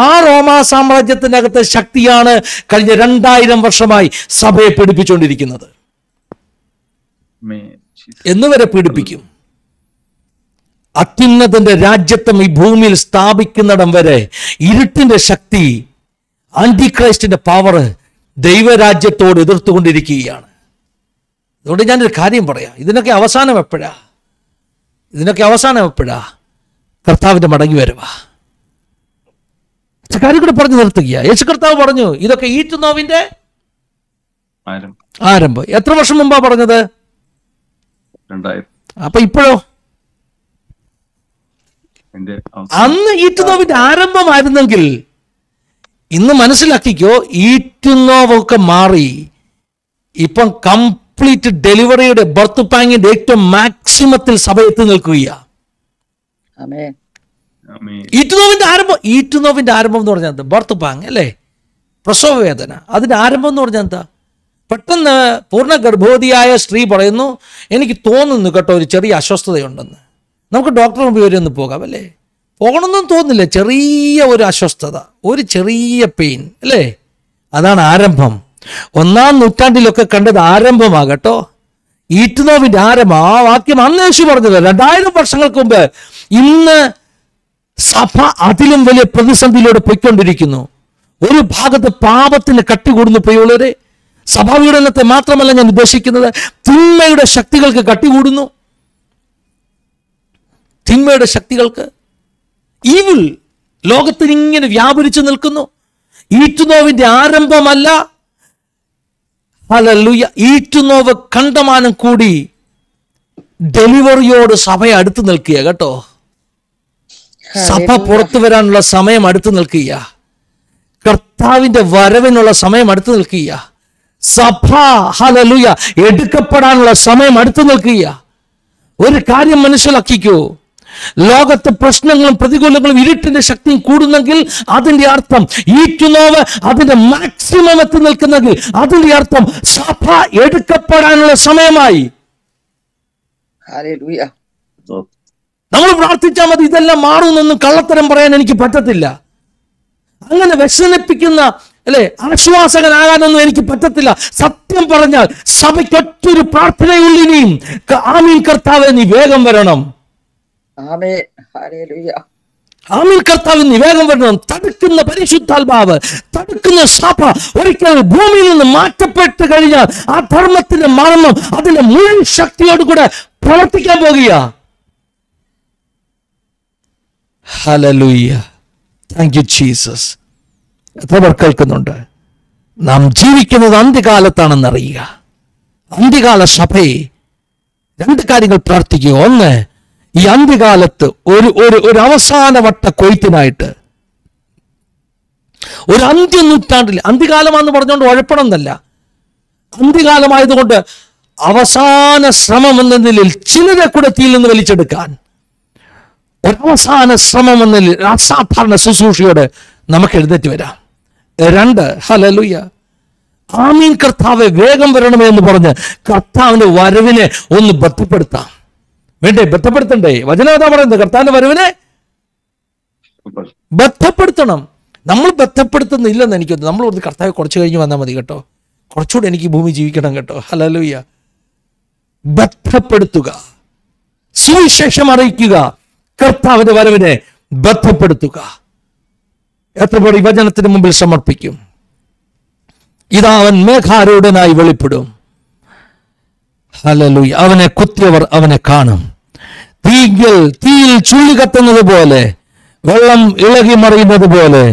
ആ റോമാ സാമ്രാജ്യത്തിനകത്തെ ശക്തിയാണ് കഴിഞ്ഞ 2000 വർഷമായി സഭയെ പീഡിപ്പിച്ചുകൊണ്ടിരിക്കുന്നത്. എന്നുവരെ പീഡിപ്പിക്കും? അത്യുന്നതന്റെ രാജ്യത്വം ഈ ഭൂമിയിൽ സ്ഥാപിക്കുന്നിടം വരെ ഇരുട്ടിന്റെ ശക്തി, ആന്റിക്രൈസ്റ്റിന്റെ പവർ ദൈവരാജ്യത്തോട് എതിർത്തുകൊണ്ടിരിക്കുകയാണ്. അതുകൊണ്ട് ഞാനൊരു കാര്യം പറയാം, ഇതിനൊക്കെ അവസാനം എപ്പോഴാ? കർത്താവിന്റെ മടങ്ങി വരുവാ. കാര്യം കൂടെ പറഞ്ഞു നിർത്തുക. യേശു കർത്താവ് പറഞ്ഞു ഇതൊക്കെ ഈറ്റുനോവിന്റെ ആരംഭം. എത്ര വർഷം മുമ്പാ പറഞ്ഞത്? 2000. അപ്പൊ ഇപ്പോഴോ? അന്ന് ഈറ്റുനോവിന്റെ ആരംഭമായിരുന്നെങ്കിൽ ഇന്ന് മനസ്സിലാക്കിക്കോ, ഈറ്റുനോവൊക്കെ മാറി ഇപ്പം കംപ്ലീറ്റ് ഡെലിവറിയുടെ ബർത്ത് പാങ്ങിന്റെ ഏറ്റവും മാക്സിമത്തിൽ സഭ എത്തി നിൽക്കുകയാണ്. ഈറ്റുനോവിന്റെ ആരംഭം എന്ന് പറഞ്ഞാൽ എന്താ? ബർത്ത് പാങ് അല്ലേ? പ്രസവ വേദന. അതിന്റെ ആരംഭം എന്ന് പറഞ്ഞാൽ എന്താ? പെട്ടെന്ന് പൂർണ്ണ ഗർഭവതിയായ സ്ത്രീ പറയുന്നു, എനിക്ക് തോന്നുന്നു കേട്ടോ ഒരു ചെറിയ അസ്വസ്ഥതയുണ്ടെന്ന്. നമുക്ക് ഡോക്ടറെ മുമ്പിൽ വരെ ഒന്ന് പോകാം അല്ലേ? പോകണമെന്നും തോന്നില്ല, ചെറിയ ഒരു അസ്വസ്ഥത, ഒരു ചെറിയ പെയിൻ അല്ലേ? അതാണ് ആരംഭം. 1-ാം നൂറ്റാണ്ടിലൊക്കെ കണ്ടത് ആരംഭമാകട്ടോ, ഈറ്റുനോവിന്റെ ആരംഭം. ആ വാക്യം അന്ന് യേശു പറഞ്ഞത് 2000 വർഷങ്ങൾക്ക് മുമ്പ്. ഇന്ന് സഭ അതിലും വലിയ പ്രതിസന്ധിയിലൂടെ പോയിക്കൊണ്ടിരിക്കുന്നു. ഒരു ഭാഗത്ത് പാപത്തിന് കട്ടി കൂടുന്നു പോയുള്ളവരെ. സഭാപീഡനത്തെ മാത്രമല്ല ഞാൻ ഉദ്ദേശിക്കുന്നത്, തിന്മയുടെ ശക്തികൾക്ക് കട്ടി കൂടുന്നു. തിന്മയുടെ ശക്തികൾക്ക്, ഈവിൾ ലോകത്തിന് ഇങ്ങനെ വ്യാപരിച്ചു നിൽക്കുന്നു. ഈറ്റുനോവിന്റെ ആരംഭമല്ല, ഹല്ലേലൂയ, ഈറ്റുനോവ് കണ്ടമാനം കൂടി ഡെലിവറിയോട് സഭ അടുത്ത് നിൽക്കുക കേട്ടോ. സഭ പുറത്തു വരാനുള്ള സമയം അടുത്ത് നിൽക്കുക. കർത്താവിന്റെ വരവിനുള്ള സമയം അടുത്ത് നിൽക്കുക. സഭ ഹല്ലേലൂയ എടുക്കപ്പെടാനുള്ള സമയം അടുത്ത് നിൽക്കുക. ഒരു കാര്യം മനസ്സിലാക്കിക്കോ, ലോകത്തെ പ്രശ്നങ്ങളും പ്രതികൂലങ്ങളും ഇരുട്ടിന്റെ ശക്തിയും കൂടുന്നെങ്കിൽ അതിന്റെ അർത്ഥം ഈറ്റുനോവ് അതിന്റെ മാക്സിമം എത്തി നിൽക്കുന്നെങ്കിൽ അതിന്റെ അർത്ഥം സഭ എടുക്കപ്പെടാനുള്ള സമയമായി. നമ്മൾ പ്രാർത്ഥിച്ചാൽ മതി, ഇതെല്ലാം മാറുമെന്നൊന്നും കള്ളത്തരം പറയാൻ എനിക്ക് പറ്റത്തില്ല. അങ്ങനെ വ്യസനിപ്പിക്കുന്ന അല്ലെ ആശ്വാസകനാകാനൊന്നും എനിക്ക് പറ്റത്തില്ല. സത്യം പറഞ്ഞാൽ സഭയ്ക്ക് ഒറ്റൊരു പ്രാർത്ഥനയുള്ളിനിയും, ആമീൻ കർത്താവേ നീ വേഗം വരണം. ആമീൻ കർത്താവ് നീ വേഗം വരണം. തടുക്കുന്ന പരിശുദ്ധാത്മാവ്, തടുക്കുന്ന സഭ ഒരിക്കൽ ഭൂമിയിൽ നിന്ന് മാറ്റപ്പെട്ട് കഴിഞ്ഞാൽ ആ ധർമ്മത്തിന്റെ മർമ്മം അതിന്റെ മുഴുവൻ ശക്തിയോടുകൂടെ പ്രവർത്തിക്കാൻ പോകുക. ഹല്ലേലൂയ. Thank you Jesus. എത്ര പേർ കേൾക്കുന്നുണ്ട്? നാം ജീവിക്കുന്നത് അന്ത്യകാലത്താണെന്നറിയുക. അന്ത്യകാല സഭയെ രണ്ട് കാര്യങ്ങൾ പ്രാർത്ഥിക്കുക. ഒന്ന്, ഈ അന്ത്യകാലത്ത് ഒരു അവസാനവട്ട കൊയ്ത്തിനായിട്ട്, ഒരു അന്ത്യനൂറ്റാണ്ടിൽ, അന്ത്യകാലമാണെന്ന് പറഞ്ഞുകൊണ്ട് ഉഴപ്പണം എന്നല്ല, അന്ത്യകാലമായതുകൊണ്ട് അവസാന ശ്രമം എന്ന നിലയിൽ ചിലരെ കൂടെ തീയിൽ നിന്ന് വലിച്ചെടുക്കാൻ ഒരവസാന ശ്രമം എന്ന നിലയിൽ അസാധാരണ ശുശ്രൂഷയോടെ നമുക്ക് എഴുന്നേറ്റ് വരാം. രണ്ട്, ഹല്ലേലൂയ, ആമീൻ കർത്താവെ വേഗം വരണമേ എന്ന് പറഞ്ഞ് കർത്താവിന്റെ വരവിനെ ഒന്ന് ബന്ധപ്പെടുത്താം. വേണ്ടേ? ബന്ധപ്പെടുത്തണ്ടേ? വചനം ഏതാ പറയുന്നത്? കർത്താവിന്റെ വരവിനെ ബന്ധപ്പെടുത്തണം. നമ്മൾ ബന്ധപ്പെടുത്തുന്നില്ലെന്ന് എനിക്കൊന്ന്. നമ്മൾ ഒരു കർത്താവ് കുറച്ച് കഴിഞ്ഞ് വന്നാൽ മതി കേട്ടോ, കുറച്ചുകൂടെ എനിക്ക് ഭൂമി ജീവിക്കണം കേട്ടോ. ഹല്ലേലൂയ. ബന്ധപ്പെടുത്തുക, സുവിശേഷം അറിയിക്കുക, കർത്താവിന്റെ വരവിനെ ബന്ധപ്പെടുത്തുക. എത്ര പേർ ഈ വചനത്തിന് മുമ്പിൽ സമർപ്പിക്കും? ഇതാ അവൻ മേഘാരൂഢനായി വെളിപ്പെടും. ഹല്ലേലൂയ. അവനെ കുത്തിയവർ അവനെ കാണും. തീയിൽ ചുള്ളി കത്തുന്നത് പോലെ, വെള്ളം ഇളകി മറിയുന്നത് പോലെ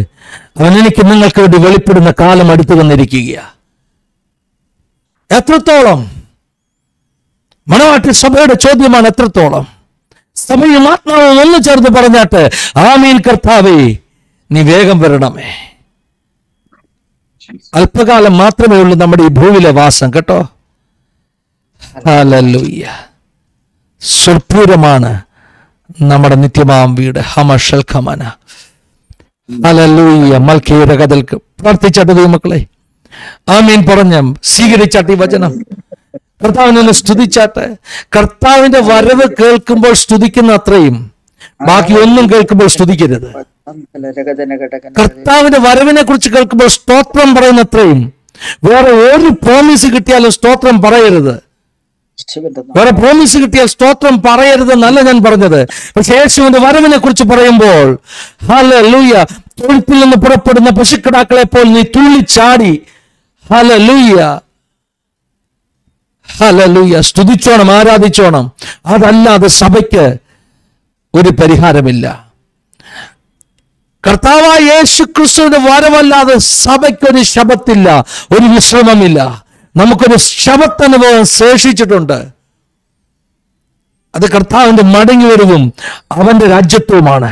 അവൻ എനിക്ക് നിങ്ങൾക്ക് വേണ്ടി വെളിപ്പെടുന്ന കാലം അടുത്തു വന്നിരിക്കുക. എത്രത്തോളം? മണവാട്ടി സഭയുടെ ചോദ്യമാണ് എത്രത്തോളം? സഭയും ആത്മാവും ഒന്ന് ചേർന്ന് പറഞ്ഞാട്ട്, ആമീൻ കർത്താവേ നീ വേഗം വരണമേ. അല്പകാലം മാത്രമേ ഉള്ളൂ നമ്മുടെ ഈ ഭൂമിയിലെ വാസം കേട്ടോ. ഹല്ലേലൂയ. സുർപൂരമാണ് നമ്മുടെ നിത്യമാം വീട്. ഹമഷൽ ഖമന. ഹല്ലേലൂയ. മൽക്കീയുടെ കഥൽക്ക് പ്രാർത്ഥിച്ചാട്ട് മക്കളെ, ആമീൻ പറഞ്ഞ സ്വീകരിച്ചാട്ട് ഈ വചനം. കർത്താവിനെ സ്തുതിച്ചാട്ടെ. കർത്താവിന്റെ വരവ് കേൾക്കുമ്പോൾ സ്തുതിക്കുന്ന അത്രയും ബാക്കി ഒന്നും കേൾക്കുമ്പോൾ സ്തുതിക്കരുത്. കർത്താവിന്റെ വരവിനെ കുറിച്ച് കേൾക്കുമ്പോൾ സ്തോത്രം പറയുന്ന അത്രയും വേറെ ഒരു പ്രോമിസ് കിട്ടിയാലും സ്തോത്രം പറയരുത്. വേറെ പ്രോമിസ് കിട്ടിയാൽ സ്തോത്രം പറയരുതെന്നല്ല ഞാൻ പറഞ്ഞത്. പക്ഷെ യേശുവിന്റെ വരവിനെ കുറിച്ച് പറയുമ്പോൾ ഹല്ലേലൂയ, തൊഴുത്തിൽ നിന്ന് പുറപ്പെടുന്ന പശുക്കിടാക്കളെ പോലെ നീ തുള്ളിച്ചാടി ഹല്ലേലൂയ ഹല്ലേലൂയ സ്തുതിച്ചോണം, ആരാധിച്ചോണം. അതല്ലാതെ സഭയ്ക്ക് ഒരു പരിഹാരമില്ല. കർത്താവായ യേശു ക്രിസ്തുവിന്റെ വരവല്ലാതെ സഭയ്ക്കൊരു ശബത്തില്ല, ഒരു വിശ്രമമില്ല. നമുക്കൊരു ശബത്തനുഭവം ശേഷിച്ചിട്ടുണ്ട്. അത് കർത്താവിന്റെ മടങ്ങിവരവും അവന്റെ രാജ്യത്വവുമാണ്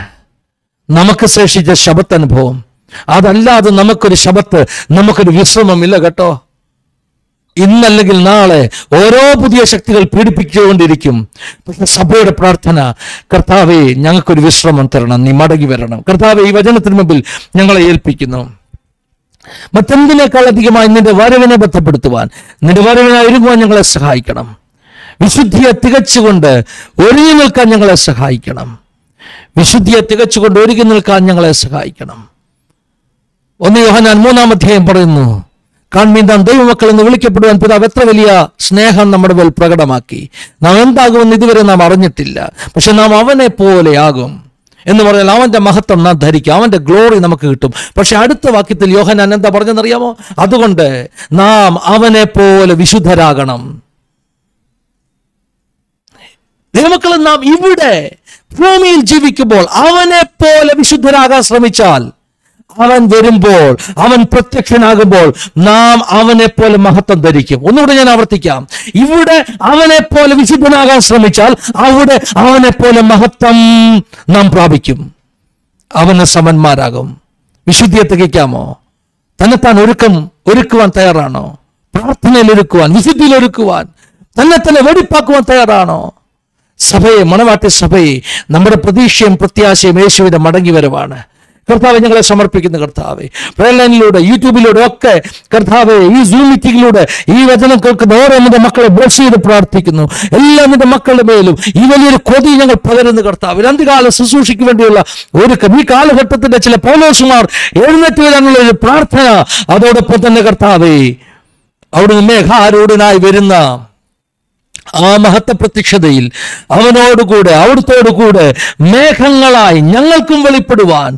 നമുക്ക് ശേഷിച്ച ശബത്തനുഭവം. അതല്ലാതെ നമുക്കൊരു ശബത്ത്, നമുക്കൊരു വിശ്രമമില്ല കേട്ടോ. ഇന്നല്ലെങ്കിൽ നാളെ ഓരോ പുതിയ ശക്തികൾ പീഡിപ്പിച്ചുകൊണ്ടിരിക്കും. പക്ഷെ സഭയുടെ പ്രാർത്ഥന, കർത്താവേ ഞങ്ങൾക്കൊരു വിശ്രമം തരണം, നീ മടങ്ങി വരണം. കർത്താവേ ഈ വചനത്തിന് മുമ്പിൽ ഞങ്ങളെ ഏൽപ്പിക്കുന്നു. മറ്റെന്തിനേക്കാൾ അധികമായി നിന്റെ വരവിനെ ബന്ധപ്പെടുത്തുവാൻ, നിന്റെ വരവിനായി ഒരുങ്ങുവാൻ ഞങ്ങളെ സഹായിക്കണം. വിശുദ്ധിയെ തികച്ചുകൊണ്ട് ഒരുങ്ങി നിൽക്കാൻ ഞങ്ങളെ സഹായിക്കണം. വിശുദ്ധിയെ തികച്ചുകൊണ്ട് ഒരുങ്ങി നിൽക്കാൻ ഞങ്ങളെ സഹായിക്കണം. 1 യോഹന്നാൻ 3-ാം അധ്യായം പറയുന്നു, കാൺമീൻ നാം ദൈവമക്കൾ എന്ന് വിളിക്കപ്പെടുവാൻ പിതാവ് എത്ര വലിയ സ്നേഹം നമ്മുടെ മേൽ പ്രകടമാക്കി. നാം എന്താകുമെന്ന് ഇതുവരെ നാം അറിഞ്ഞിട്ടില്ല, പക്ഷെ നാം അവനെ പോലെ ആകും എന്ന് പറഞ്ഞാൽ അവന്റെ മഹത്വം നാം ധരിക്കും, അവന്റെ ഗ്ലോറി നമുക്ക് കിട്ടും. പക്ഷെ അടുത്ത വാക്യത്തിൽ യോഹന്നാൻ എന്താ പറഞ്ഞെന്നറിയാമോ? അതുകൊണ്ട് നാം അവനെ പോലെ വിശുദ്ധരാകണം. ദൈവമക്കൾ, നാം ഇവിടെ ഭൂമിയിൽ ജീവിക്കുമ്പോൾ അവനെ പോലെ വിശുദ്ധരാകാൻ ശ്രമിച്ചാൽ, അവൻ വരുമ്പോൾ, അവൻ പ്രത്യക്ഷനാകുമ്പോൾ നാം അവനെ പോലെ മഹത്വം ധരിക്കും. ഒന്നുകൂടെ ഞാൻ ആവർത്തിക്കാം. ഇവിടെ അവനെ പോലെ വിശുദ്ധനാകാൻ ശ്രമിച്ചാൽ അവിടെ അവനെ പോലെ മഹത്വം നാം പ്രാപിക്കും. അവന് സമന്മാരാകും. വിശുദ്ധിയെ തികയ്ക്കാമോ? തന്നെത്താൻ ഒരുക്കുവാൻ തയ്യാറാണോ? പ്രാർത്ഥനയിൽ ഒരുക്കുവാൻ, വിശുദ്ധിയിൽ ഒരുക്കുവാൻ, തന്നെ വെടിപ്പാക്കുവാൻ തയ്യാറാണോ? സഭയെ, മണവാട്ടി സഭയെ, നമ്മുടെ പ്രതീക്ഷയും പ്രത്യാശയും യേശുവിന്റെ മടങ്ങി വരവാണ്. കർത്താവെ ഞങ്ങളെ സമർപ്പിക്കുന്ന കർത്താവെ, പ്രേരണയിലൂടെ യൂട്യൂബിലൂടെ ഒക്കെ കർത്താവെ, ഈ സൂം മീറ്റിംഗിലൂടെ ഈ വചനം കേൾക്കുന്ന ഓരോ നിന്റെ മക്കളെ ബ്ലെസ് ചെയ്ത് പ്രാർത്ഥിക്കുന്നു. എല്ലാ നിന്റെ മക്കളുടെ മേലും ഈ വലിയൊരു കൊതി ഞങ്ങൾ പകരുന്ന കർത്താവ്, അന്ത്യകാല ശുശ്രൂഷയ്ക്ക് വേണ്ടിയുള്ള ഒരുക്കം, ഈ കാലഘട്ടത്തിന്റെ ചില പൗലോസുമാർ എഴുന്നേറ്റ് വരാനുള്ള ഒരു പ്രാർത്ഥന, അതോടൊപ്പം തന്നെ കർത്താവെ അവിടുന്ന് മേഘാരൂഢനായി വരുന്ന ആ മഹത്വ പ്രത്യക്ഷതയിൽ അവനോടുകൂടെ, അവിടുത്തോടുകൂടെ മേഘങ്ങളായി ഞങ്ങൾക്കും വെളിപ്പെടുവാൻ,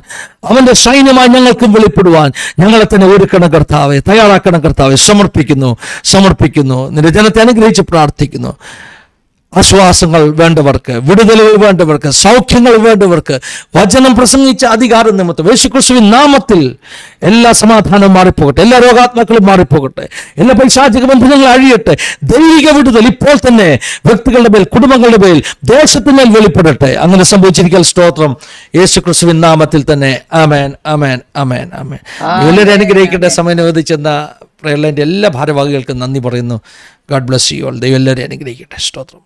അവന്റെ സൈന്യമായി ഞങ്ങൾക്കും വെളിപ്പെടുവാൻ ഞങ്ങളെ തന്നെ ഒരുക്കണം കർത്താവെ, തയ്യാറാക്കണം കർത്താവെ. സമർപ്പിക്കുന്നു. നിന്റെ ജനത്തെ അനുഗ്രഹിച്ച് പ്രാർത്ഥിക്കുന്നു. ആശ്വാസങ്ങൾ വേണ്ടവർക്ക്, വിടുതലുകൾ വേണ്ടവർക്ക്, സൗഖ്യങ്ങൾ വേണ്ടവർക്ക് വചനം പ്രസംഗിച്ച അധികാരം നിമിത്തം യേശുക്രിസ്തുവിൻ നാമത്തിൽ എല്ലാ സമാധാനവും മാറിപ്പോകട്ടെ, എല്ലാ രോഗാത്മാക്കളും മാറിപ്പോകട്ടെ, എല്ലാ പൈശാചിക ബന്ധനങ്ങളും അഴിയട്ടെ. ദൈവിക വിടുതൽ ഇപ്പോൾ തന്നെ വ്യക്തികളുടെ മേൽ, കുടുംബങ്ങളുടെ മേൽ, ദേശത്തിന്മേൽ വെളിപ്പെടട്ടെ. അങ്ങനെ സംഭവിച്ചിരിക്കൽ സ്തോത്രം, യേശുക്രിസ്തുവിൻ നാമത്തിൽ തന്നെ. ആമേൻ, ആമേൻ, ആമേൻ, ആമേൻ. എല്ലാവരും അനുഗ്രഹിക്കട്ടെ. സമയം അനുവദിച്ചെന്ന പ്രേയർ ലൈൻ്റെ എല്ലാ ഭാരവാഹികൾക്കും നന്ദി പറയുന്നു. God bless you all. ദൈവം എല്ലാവരെയും അനുഗ്രഹിക്കട്ടെ. സ്തോത്രം.